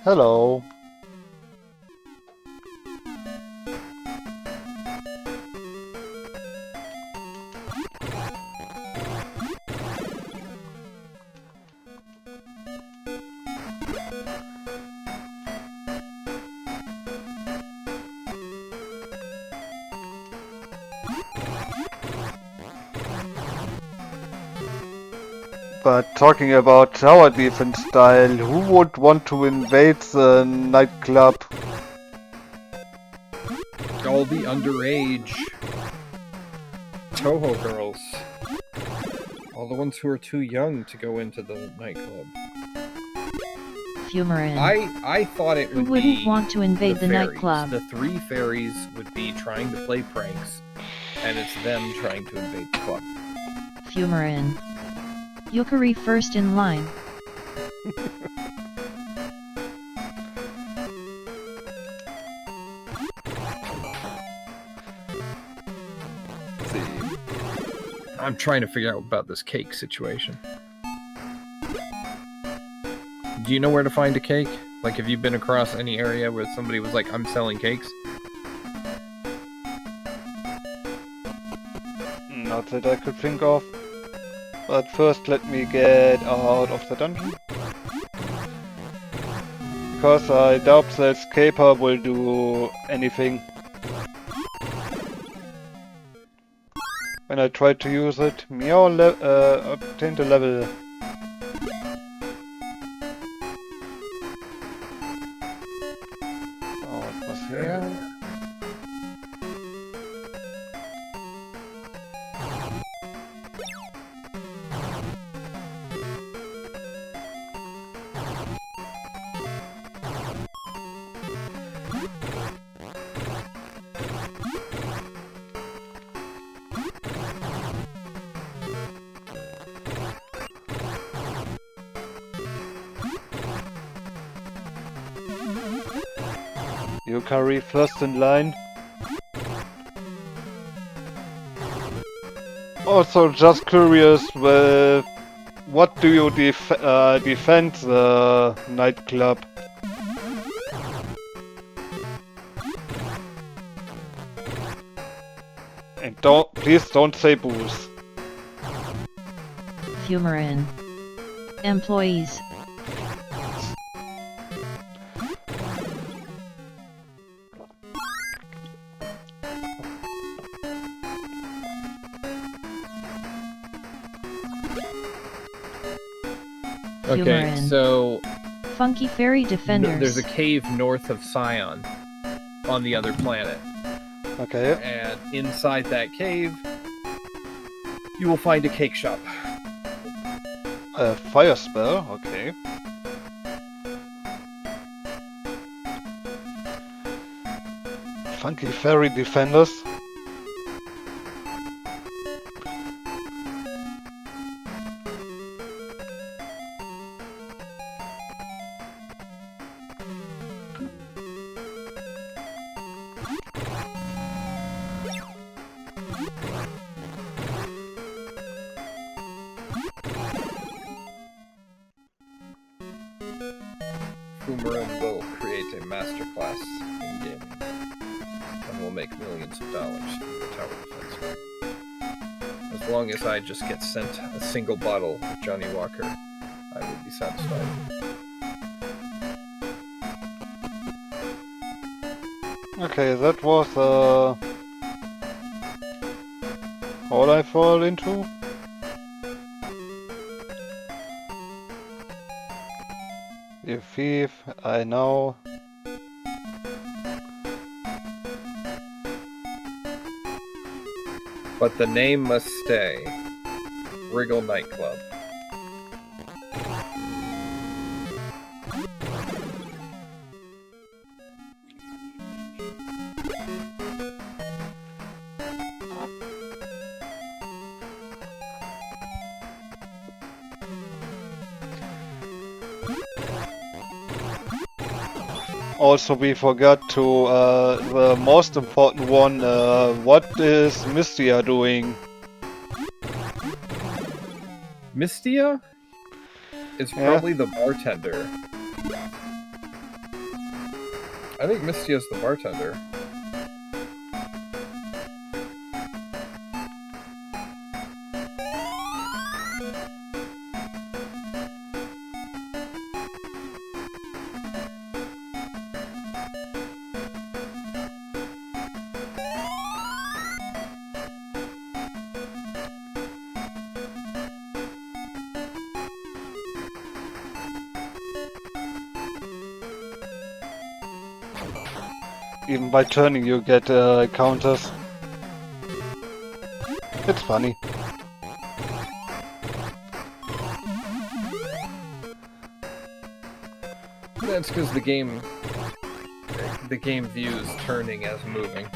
Hello. But talking about tower defense style, who would want to invade the nightclub? All the underage Toho girls. All the ones who are too young to go into the nightclub. Fumarin. I thought it Who would wouldn't be want to invade the fairies. nightclub? The three fairies would be trying to play pranks, and it's them trying to invade the club. Fumarin. Yukari first in line. See, I'm trying to figure out about this cake situation. Do you know where to find a cake? Like, have you been across any area where somebody was like, I'm selling cakes? Not that I could think of. But first let me get out of the dungeon. Because I doubt the escaper will do anything. When I tried to use it, Meow obtained a level. Oh, it was here. Yukari first in line. Also just curious, what do you defend the nightclub? And please don't say booze. Fumarin. Employees. Okay, Fumarin. so Funky Fairy Defenders. there's a cave north of Scion on the other planet. Okay. And inside that cave, you will find a cake shop. A fire spell, okay. Funky Fairy Defenders. room will create a masterclass in gaming, and will make millions of dollars from the tower defense game. As long as I just get sent a single bottle of Johnny Walker, I will be satisfied. Okay, that was all I fall into. You thief, I know. But the name must stay. Wriggle Nightclub. Also, we forgot to the most important one. What is Mistia doing? Mistia is probably the bartender. I think Mistia's the bartender. Even by turning you get counters. It's funny. That's because the game views turning as moving.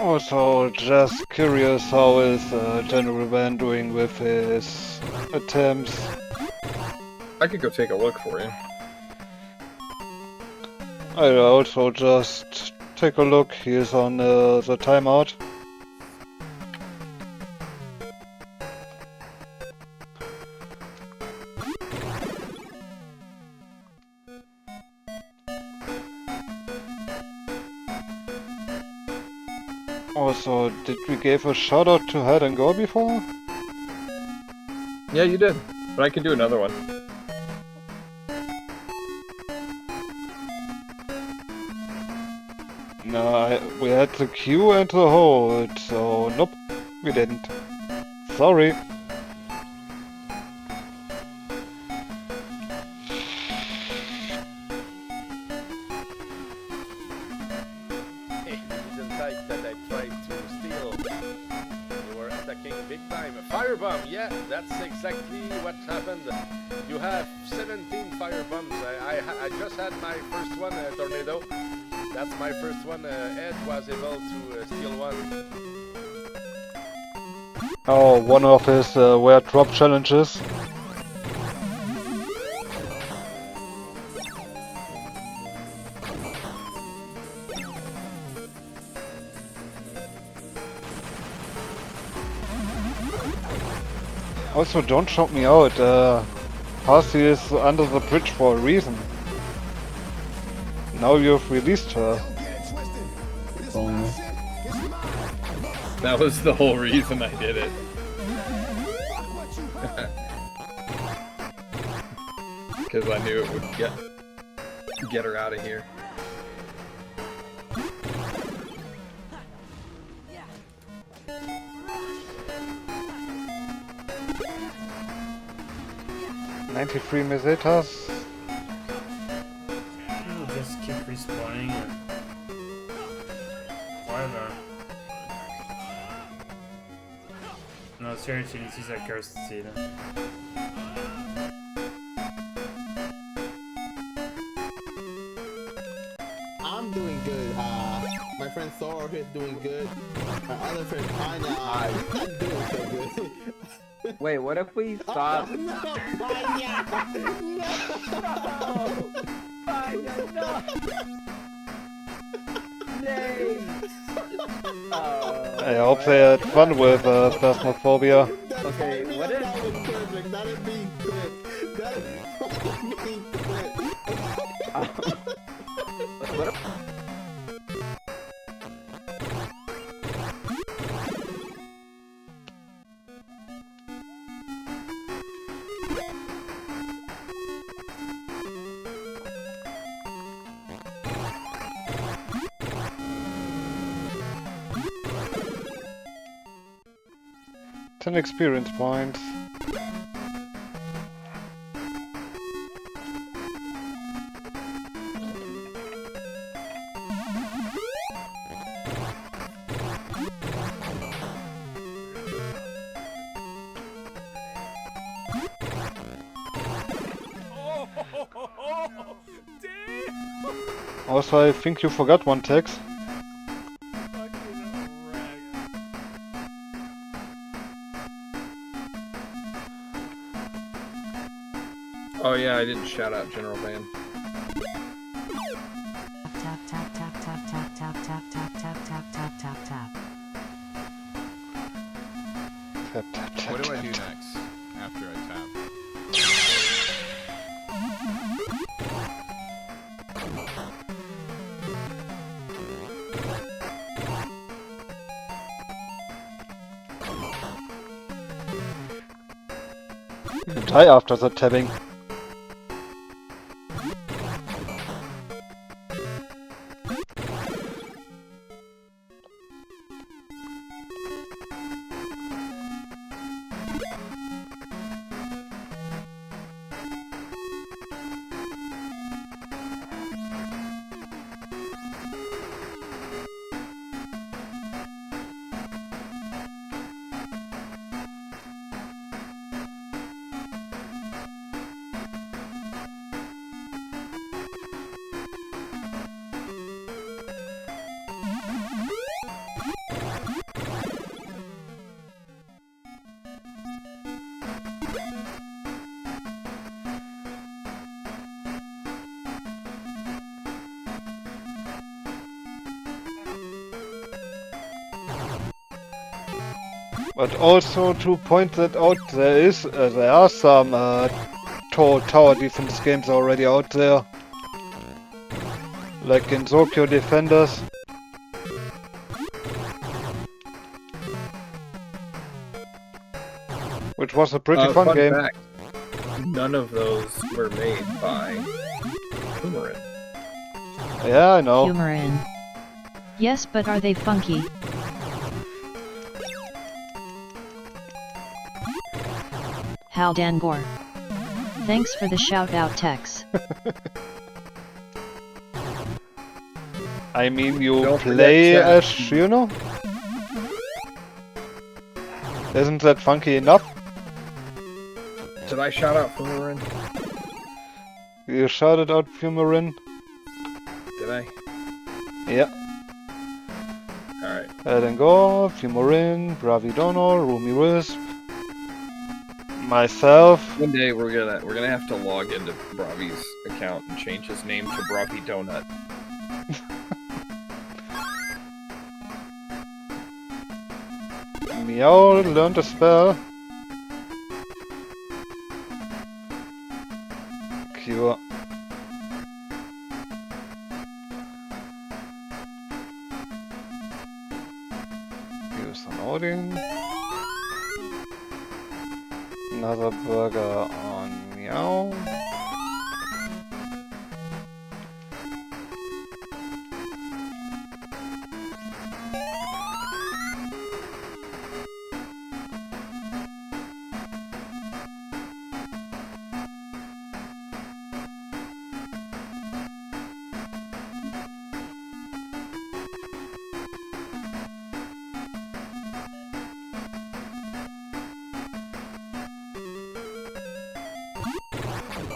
Also, just curious, how is General Van doing with his attempts? I could go take a look for you. I also just take a look. He is on the timeout. Also, did we give a shout out to Hide and Go before? Yeah, you did. But I can do another one. No, we had the queue and the hold, so nope, we didn't. Sorry. Hey, you didn't like that I tried to steal. You were attacking big time. A firebomb, yeah, that's exactly what happened. You have 17 firebombs. I just had my first one, Tornado. That's my first one. Ed was able to steal one. Oh, one of his weird drop challenges. Also, don't shout me out. Phantasy is under the bridge for a reason. Now you've released her. That was the whole reason I did it. Because I knew it would get her out of here. $93 mesetas. Whatever. No, seriously, this is a cursed seed. I'm doing good. My friend Thor is doing good. My other friend Panya, he's not doing so good. Wait, what if we stop? Oh, no, Panya! No! Nay! I hope they had fun with Phasmophobia. Okay, what if... That was perfect. That is being quick. That is fucking being quick. What if... Ten experience points. Also, I think you forgot one text. Oh yeah, I didn't shout out General Van. Tap tap tap tap tap tap tap tap tap tap tap tap tap. Tap, tap, tap, What do I tap, do tap. next after I tap? You die after the tabbing. But also to point that out, there are some tower defense games already out there, like in Tokyo Defenders. Which was a pretty fun game. Fact, none of those were made by Boomerang. Yeah, I know. Humorin. Yes, but are they funky? Hal Dangor. Thanks for the shout out, Tex. I mean, you Don't play forget as, chat. you know? Isn't that funky enough? Did I shout out Boomerang? You shouted out Fumarin. Did I? Yeah. Alright. Dangor, Fumarin, Bravidono, Rumi Wisp, myself. One day we're gonna have to log into Bravi's account and change his name to Bravi Donut. Meow learned a spell. Cure. Use an Odin. Another burger on Meow.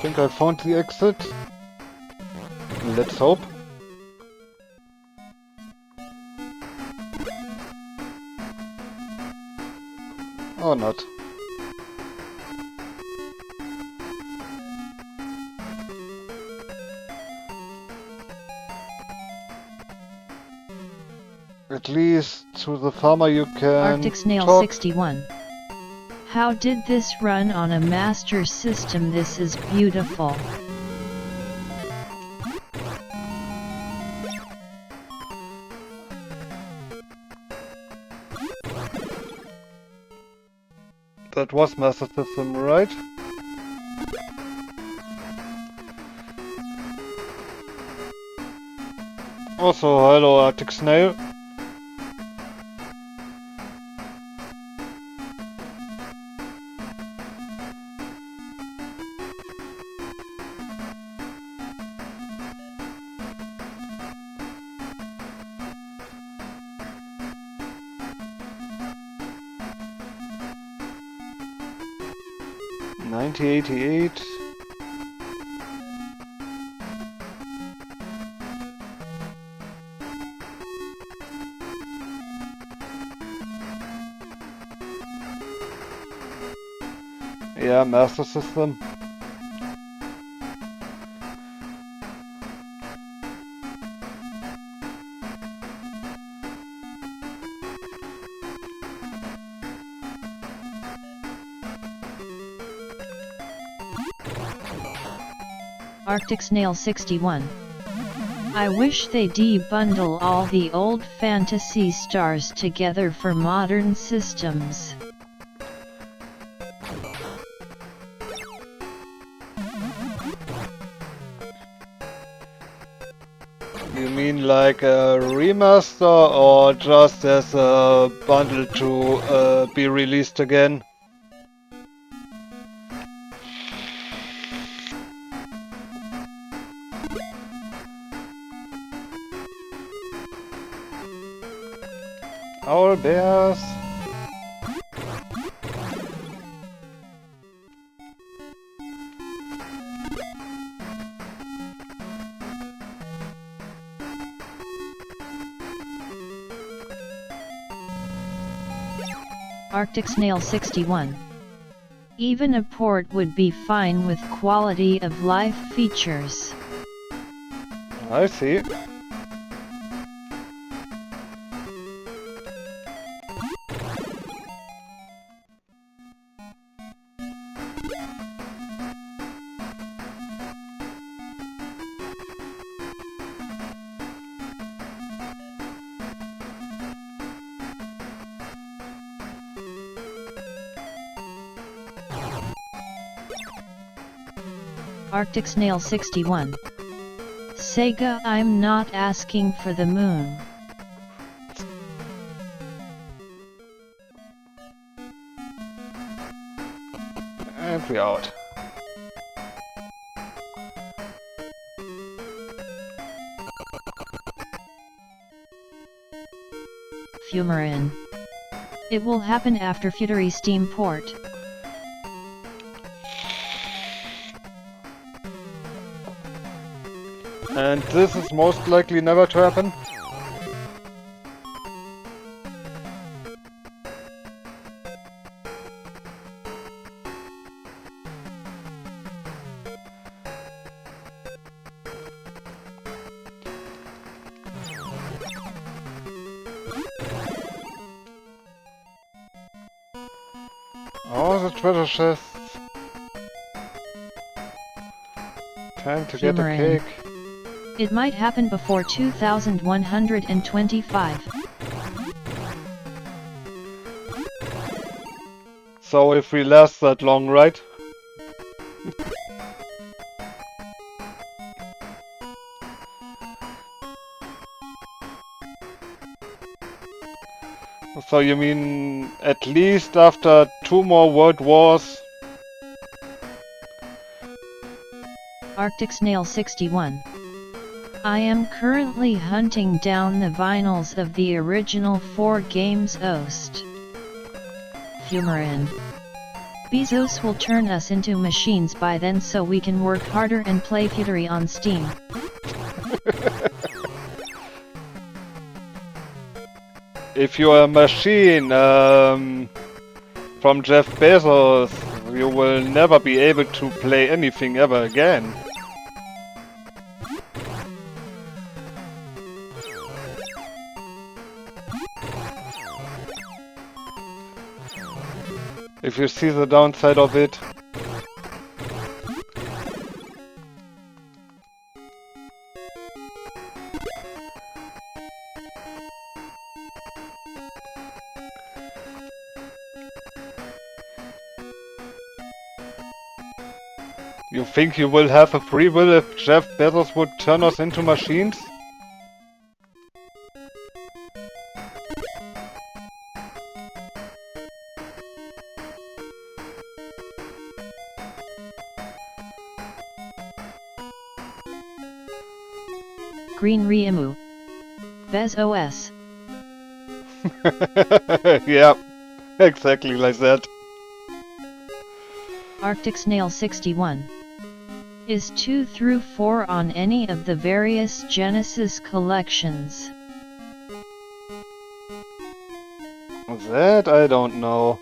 think I found the exit. Let's hope. Or not. At least to the farmer you can Arctic Snail talk. 61. How did this run on a master system? This is beautiful. That was Master System, right? Also, hello Arctic Snail. $90.88. Yeah, Master System. Arctic Snail 61. I wish they de-bundle all the old Phantasy stars together for modern systems. You mean like a remaster or just as a bundle to be released again? Our bears. Arctic Snail 61. Even a port would be fine with quality of life features. I see. Arctic Snail 61. Sega, I'm not asking for the moon. And we're out. Fumarin. It will happen after Fury Steam port. And this is most likely never to happen. Oh, the treasure chests. Time to get a Fumarin. cake. It might happen before 2125. So if we last that long, right? So you mean at least after 2 more world wars? Arctic Snail 61. I am currently hunting down the vinyls of the original 4 games OST. Fumarin. Bezos will turn us into machines by then, so we can work harder and play Fury on Steam. If you are a machine from Jeff Bezos, you will never be able to play anything ever again. If you see the downside of it. You think you will have a free will if Jeff Bezos would turn us into machines? Green Riemu. Bez OS. Yeah, exactly like that. Arctic Snail 61. Is 2 through 4 on any of the various Genesis collections? That I don't know.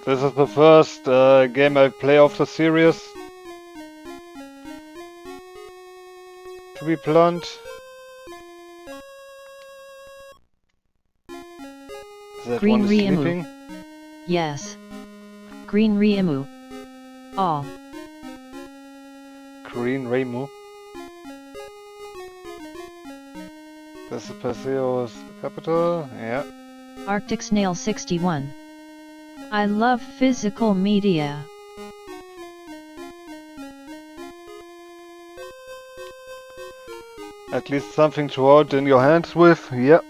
This is the first game I play of the series. To be blunt. That Green one is Riemu. sleeping. Yes. Green Riemu. All. Green Riemu. This is Paseo's capital, yeah. Arctic Snail 61. I love physical media. At least something to hold in your hands with, yeah.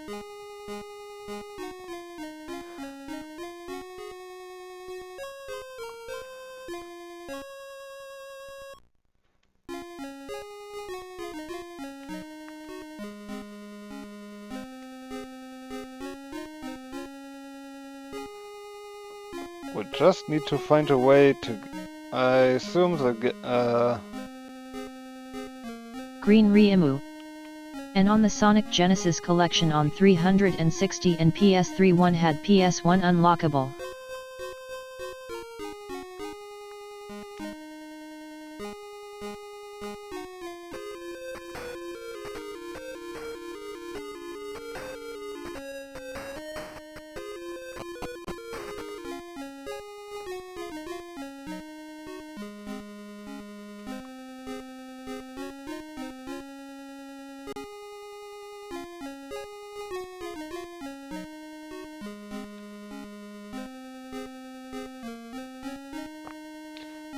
We just need to find a way to... I assume the... Green Riemu. And on the Sonic Genesis collection on 360 and PS3 one had PS1 unlockable.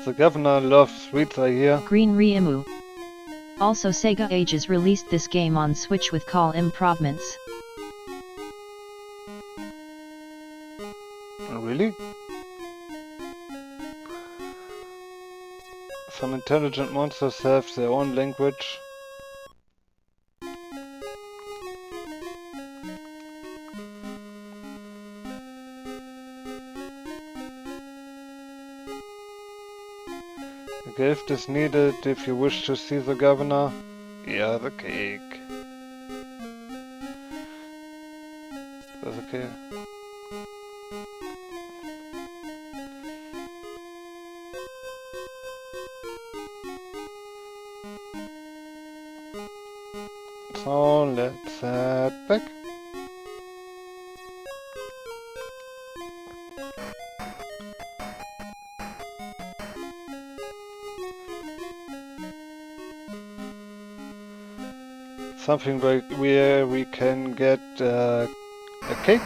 The governor loves sweets, I hear. Green Riemu. Also Sega Ages released this game on Switch with call improvements. Really? Some intelligent monsters have their own language. A gift is needed if you wish to see the governor. Yeah, the cake. That's okay. So let's head back. Something where we can get a cake.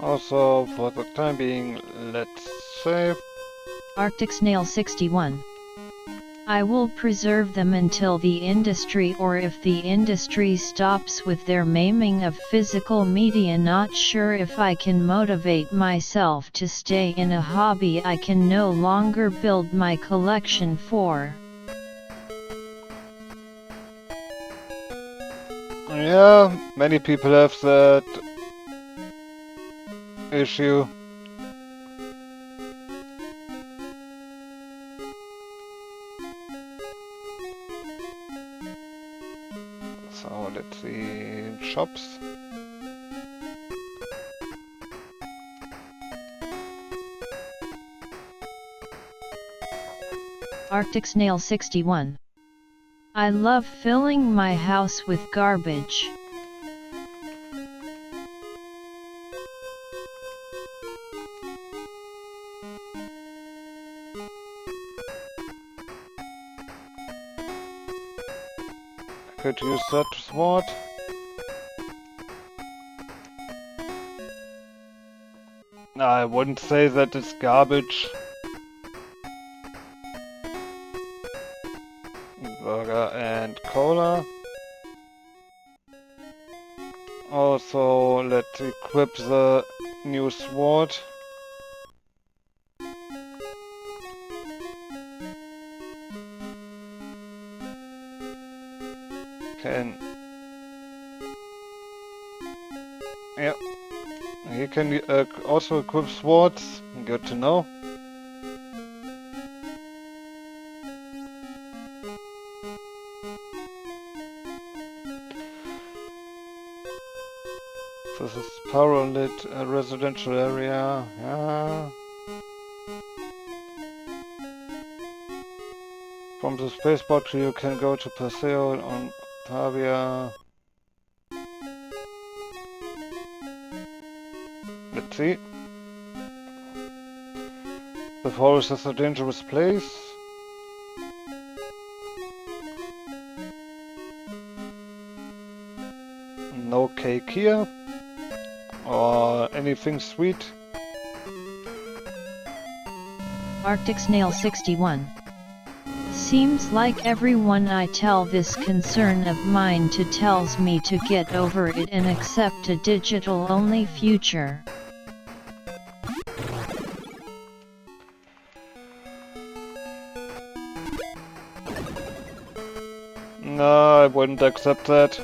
Also, for the time being, let's save. Arctic Snail 61. I will preserve them until the industry, or if the industry stops with their maiming of physical media. Not sure if I can motivate myself to stay in a hobby I can no longer build my collection for. Yeah, many people have that issue. So let's see, shops. Arctic Snail 61. I love filling my house with garbage. Could use that sword. I wouldn't say that it's garbage. Burger and cola. Also, let's equip the new sword. Yeah, he can also equip swords. Good to know. This is power-lit residential area. Yeah. From the spaceport you can go to Paseo on Pavia. Let's see. The forest is a dangerous place. No cake here. Or anything sweet. Arctic Snail 61. Seems like everyone I tell this concern of mine to tells me to get over it and accept a digital-only future. No, I wouldn't accept that.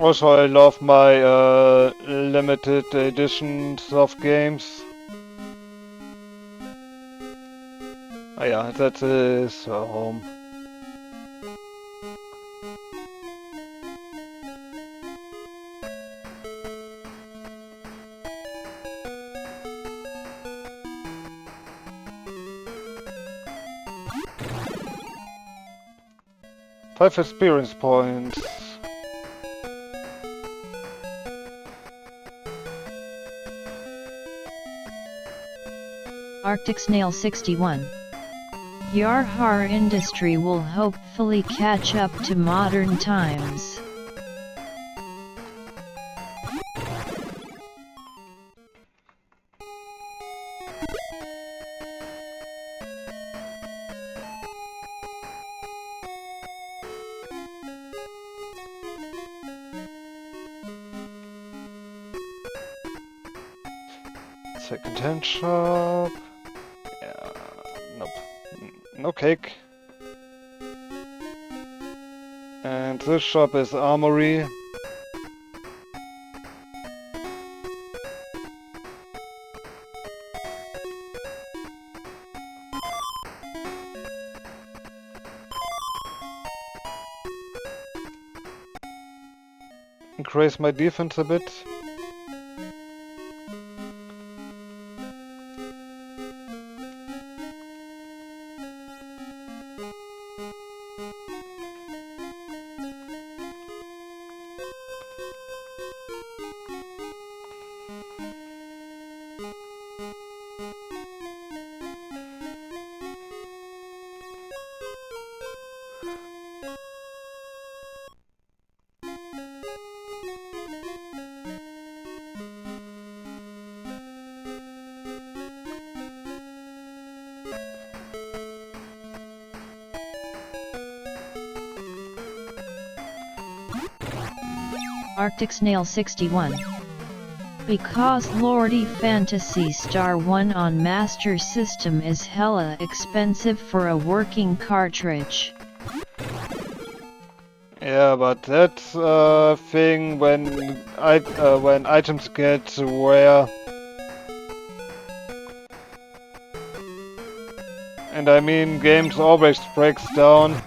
Also, I love my limited editions of games. Ah yeah, that is home. Five experience points. Arctic Snail 61. Yarhar industry will hopefully catch up to modern times. Second-hand shop. Yeah, nope. No cake. And this shop is Armory. Increase my defense a bit. Arctic Snail 61. Because Lordy Phantasy Star 1 on Master System is hella expensive for a working cartridge. Yeah, but that's a thing when items get rare. And I mean, games always breaks down.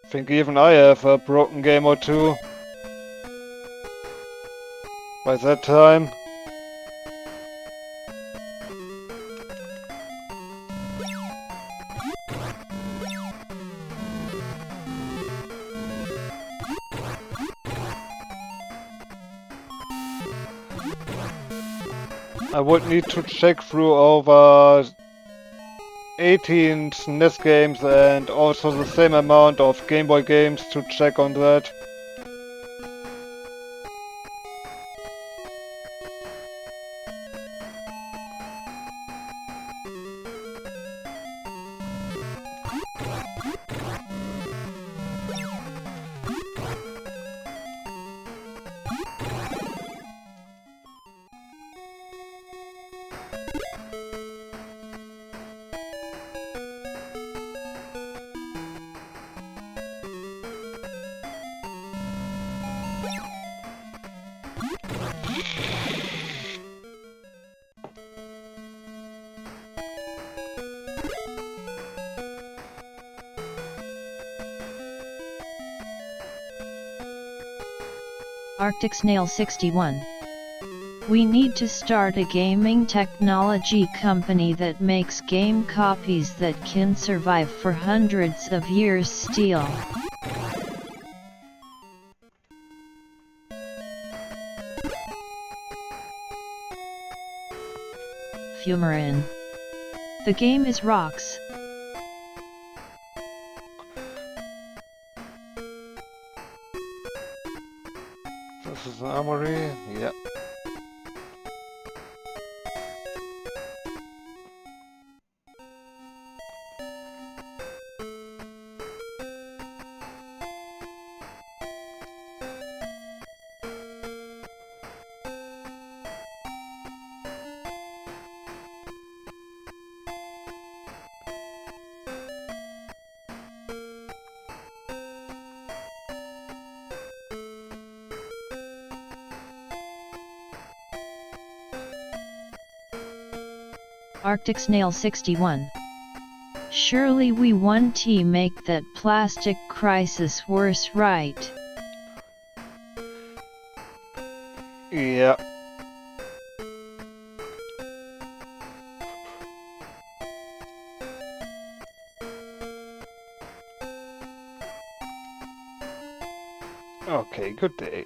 I think even I have a broken game or two by that time. I would need to check through over 18 SNES games and also the same amount of Game Boy games to check on that. Arctic Snail 61. We need to start a gaming technology company that makes game copies that can survive for hundreds of years still. Fumarin. The game is rocks. This is an armory, yeah. Arctic Snail 61. Surely we want to make that plastic crisis worse, right? Yeah. Okay, good day.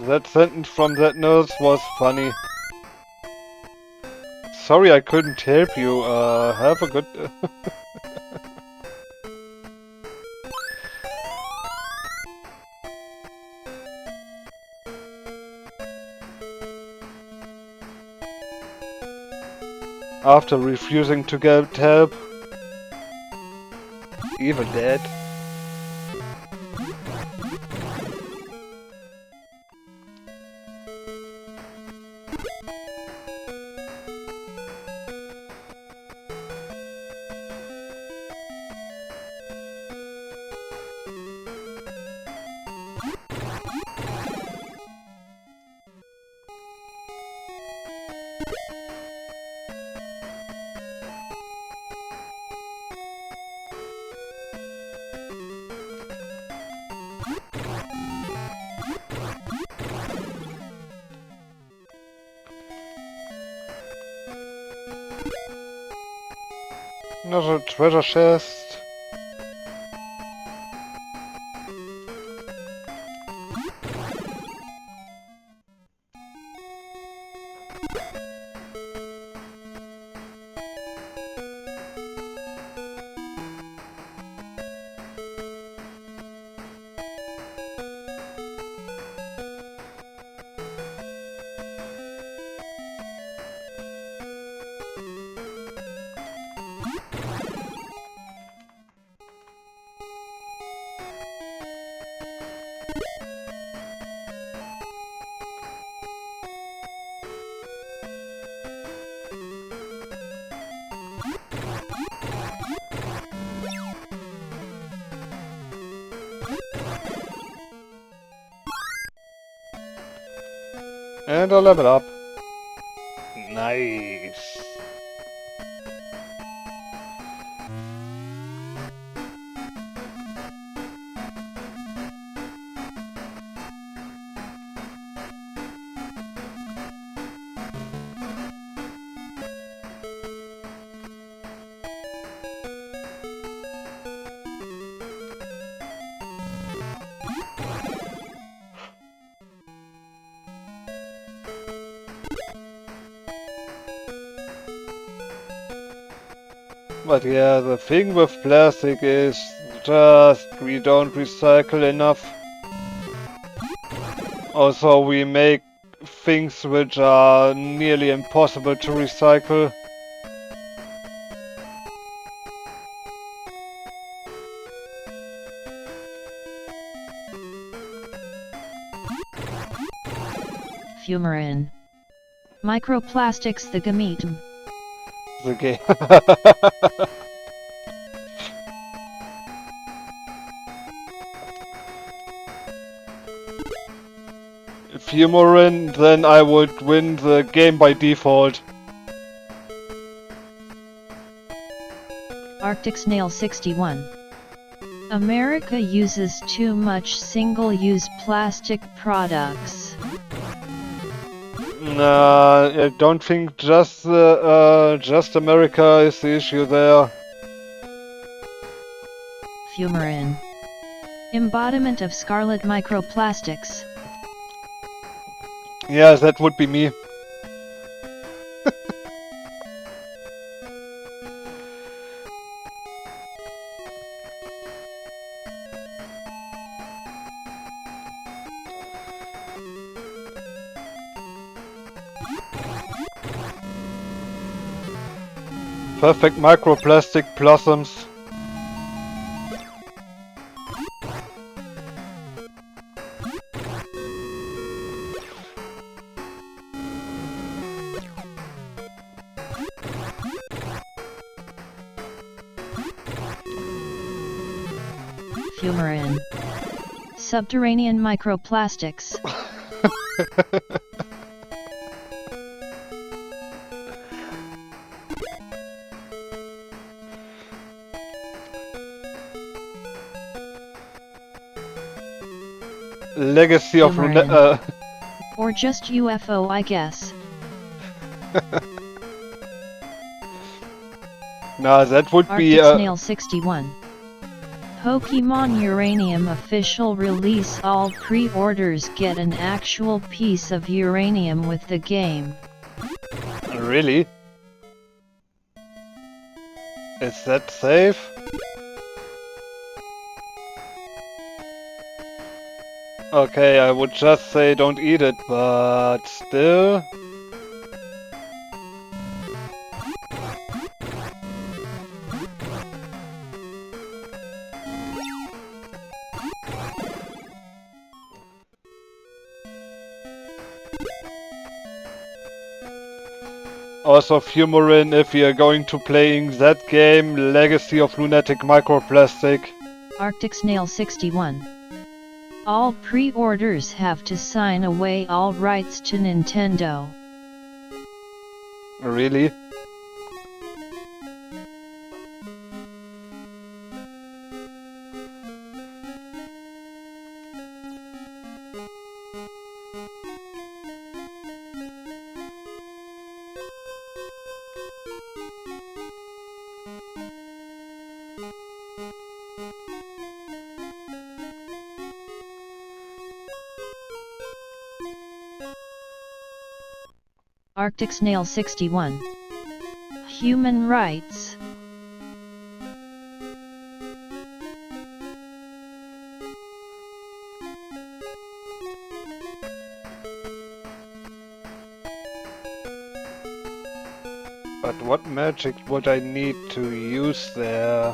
That sentence from that nurse was funny. Sorry I couldn't help you. Have a good... After refusing to get help. Even dead. Another treasure chest. And a level up. Nice. But yeah, the thing with plastic is just we don't recycle enough. Also, we make things which are nearly impossible to recycle. Fumarin. Microplastics the gametum. The game. Fumarin, then I would win the game by default. Arctic Snail 61. America uses too much single-use plastic products. Nah, I don't think just America is the issue there. Fumarin. Embodiment of scarlet microplastics. Yeah, that would be me. Perfect microplastic blossoms. Fumarin. Subterranean microplastics. Legacy of Fumarin. Or just UFO, I guess. Nah, that would Arctic be Snail 61. Pokemon Uranium official release. All pre-orders get an actual piece of uranium with the game. Really? Is that safe? Okay, I would just say don't eat it, but still... Also, Fumarin, if you're going to playing that game, Legacy of Lunatic Microplastic. Arctic Snail 61. All pre-orders have to sign away all rights to Nintendo. Really? Arctic Snail 61. Human rights. But But what magic would I need to use there?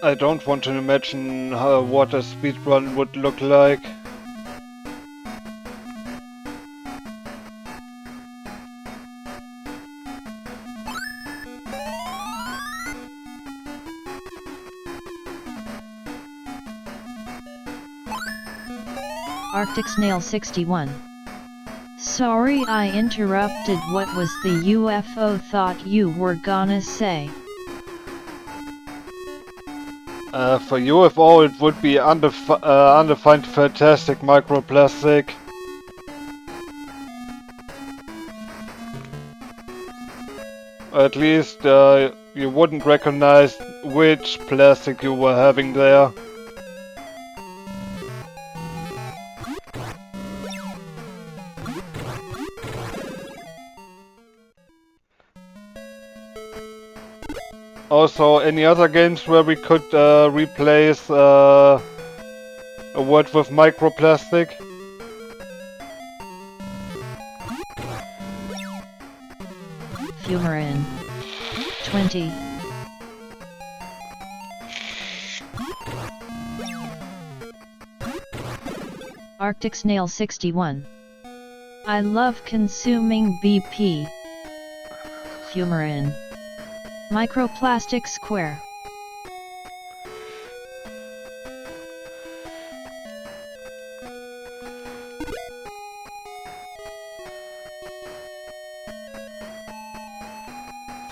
I don't want to imagine what a speedrun would look like. Arctic Snail 61. Sorry I interrupted. What was the UFO thought you were gonna say? For UFO it would be undefined fantastic microplastic. At least you wouldn't recognize which plastic you were having there. Also, any other games where we could replace a word with microplastic? Fumarin. 20. Arctic Snail 61. I love consuming BP. Fumarin. Microplastic square.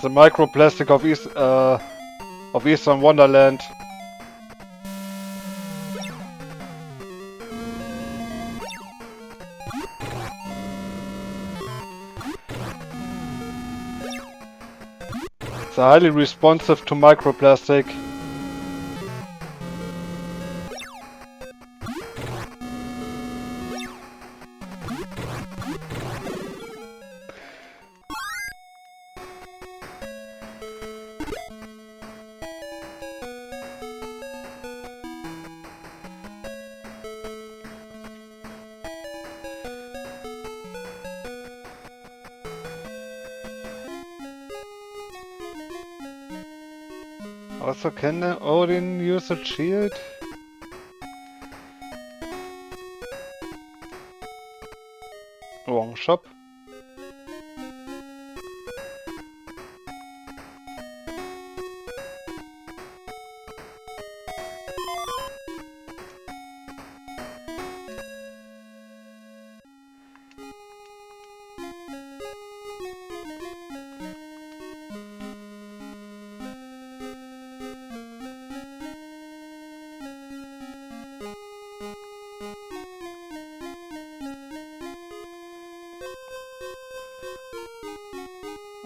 The microplastic of Eastern Wonderland. It's highly responsive to microplastic. Also, can Odin use a shield? Wrong shop.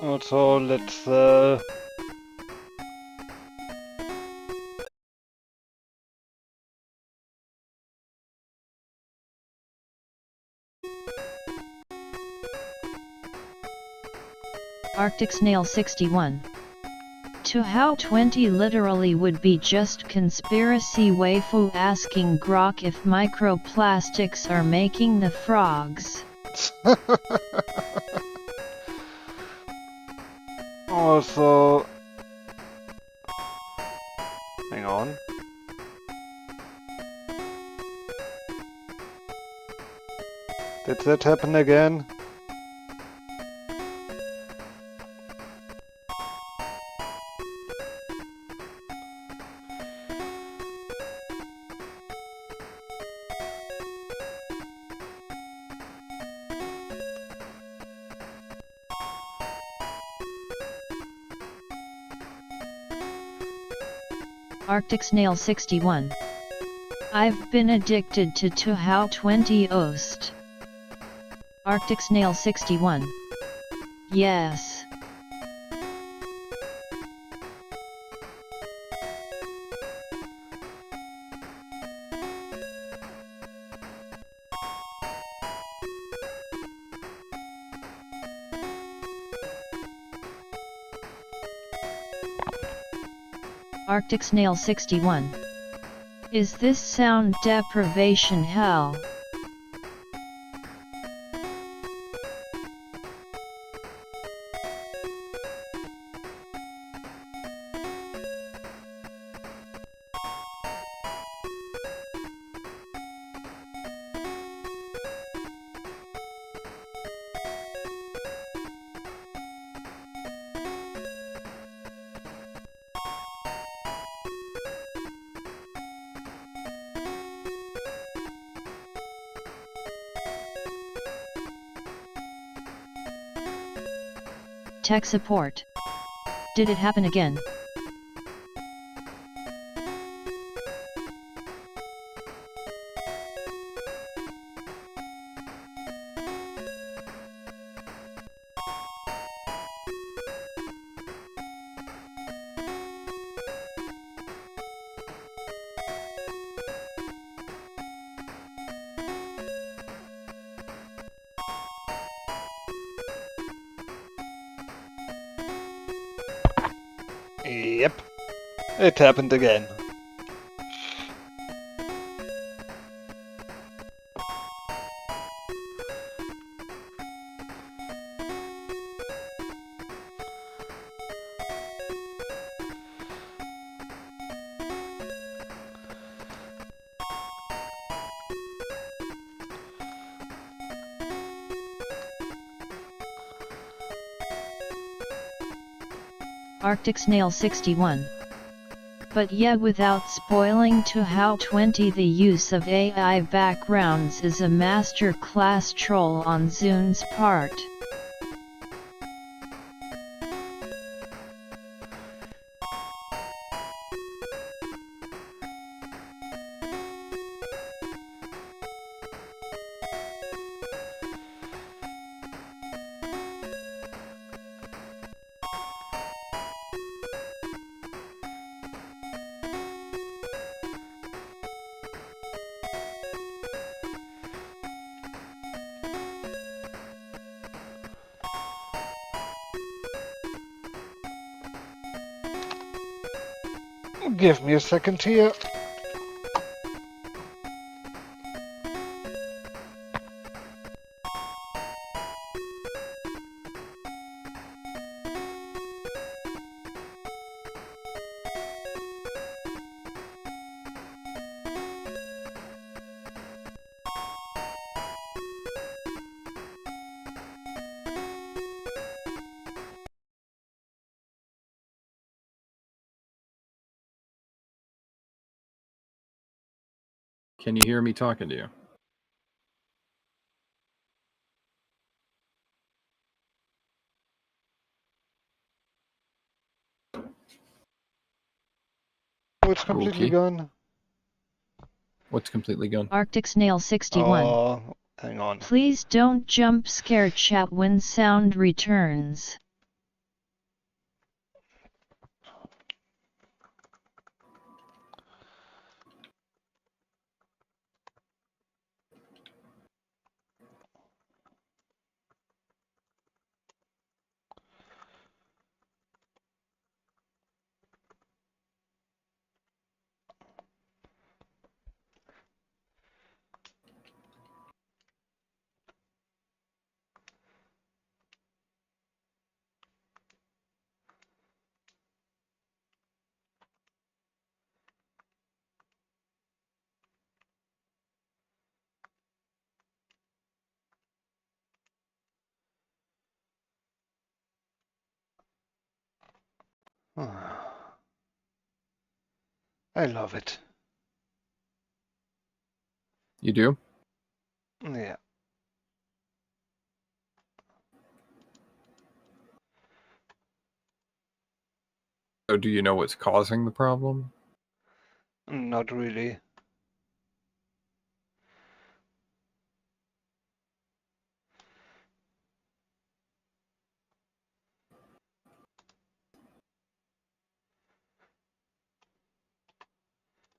Also, let's Arctic Snail 61. To how 20 literally would be just conspiracy waifu asking Grok if microplastics are making the frogs. also... Hang on. Did that happen again? Arctic Snail 61. I've been addicted to how 20 Ost. Arctic Snail 61. Yes. Arctic Snail 61. Is this sound deprivation hell? Tech support. Did it happen again? Yep. It happened again. Arctic Snail 61. But yeah, without spoiling to how 20 the use of AI backgrounds is a master class troll on Zune's part. Give me a second here. Can you hear me talking to you? What's completely Okay. gone? What's completely gone? Arctic Snail 61. Oh, hang on. Please don't jump scare chat when sound returns. I love it. You do? Yeah. So do you know what's causing the problem? Not really.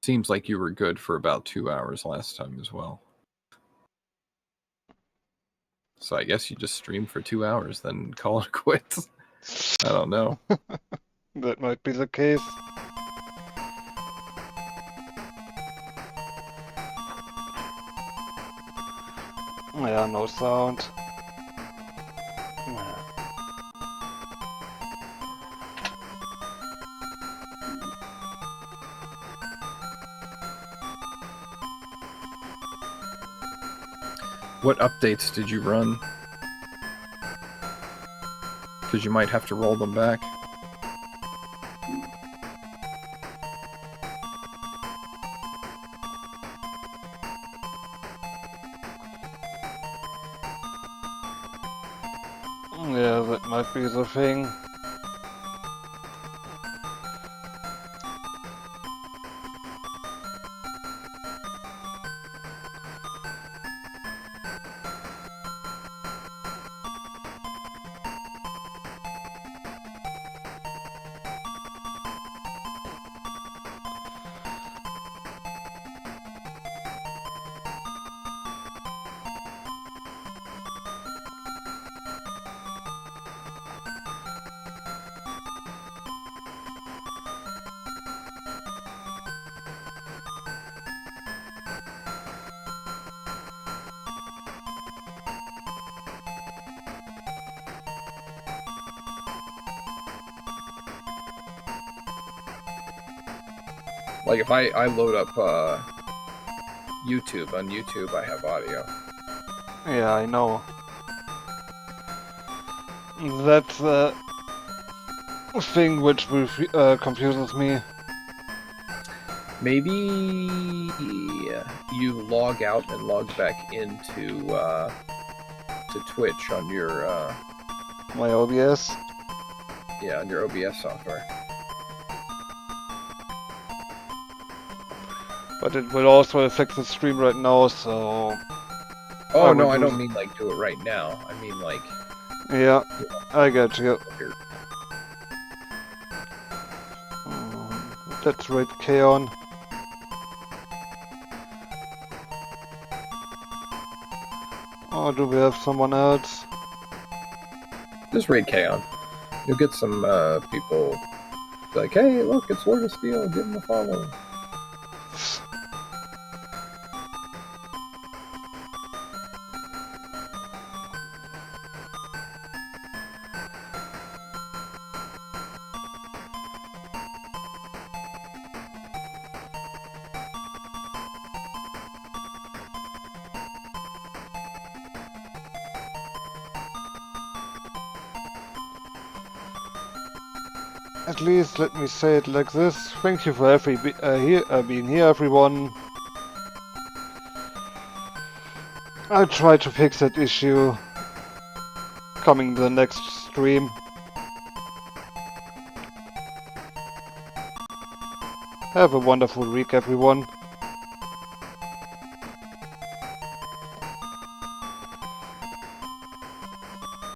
Seems like you were good for about 2 hours last time as well. So I guess you just stream for 2 hours, then call it quits. I don't know. That might be the case. Yeah, no sound. Yeah. What updates did you run? Because you might have to roll them back. Yeah, that might be the thing. Like if I load up YouTube, on YouTube I have audio. Yeah, I know. That's the thing which confuses me. Maybe you log out and log back into to Twitch on your My OBS. yeah, on your OBS software. But it will also affect the stream right now, so... Oh no, I don't mean like do it right now. I mean like... Yeah, I get you. Let's rate Kaon. Or do we have someone else? Just raid Kaon. You'll get some people like, hey, look, it's Lord of Steel, give him a follow. At least let me say it like this. Thank you for being here, everyone. I'll try to fix that issue coming the next stream. Have a wonderful week, everyone.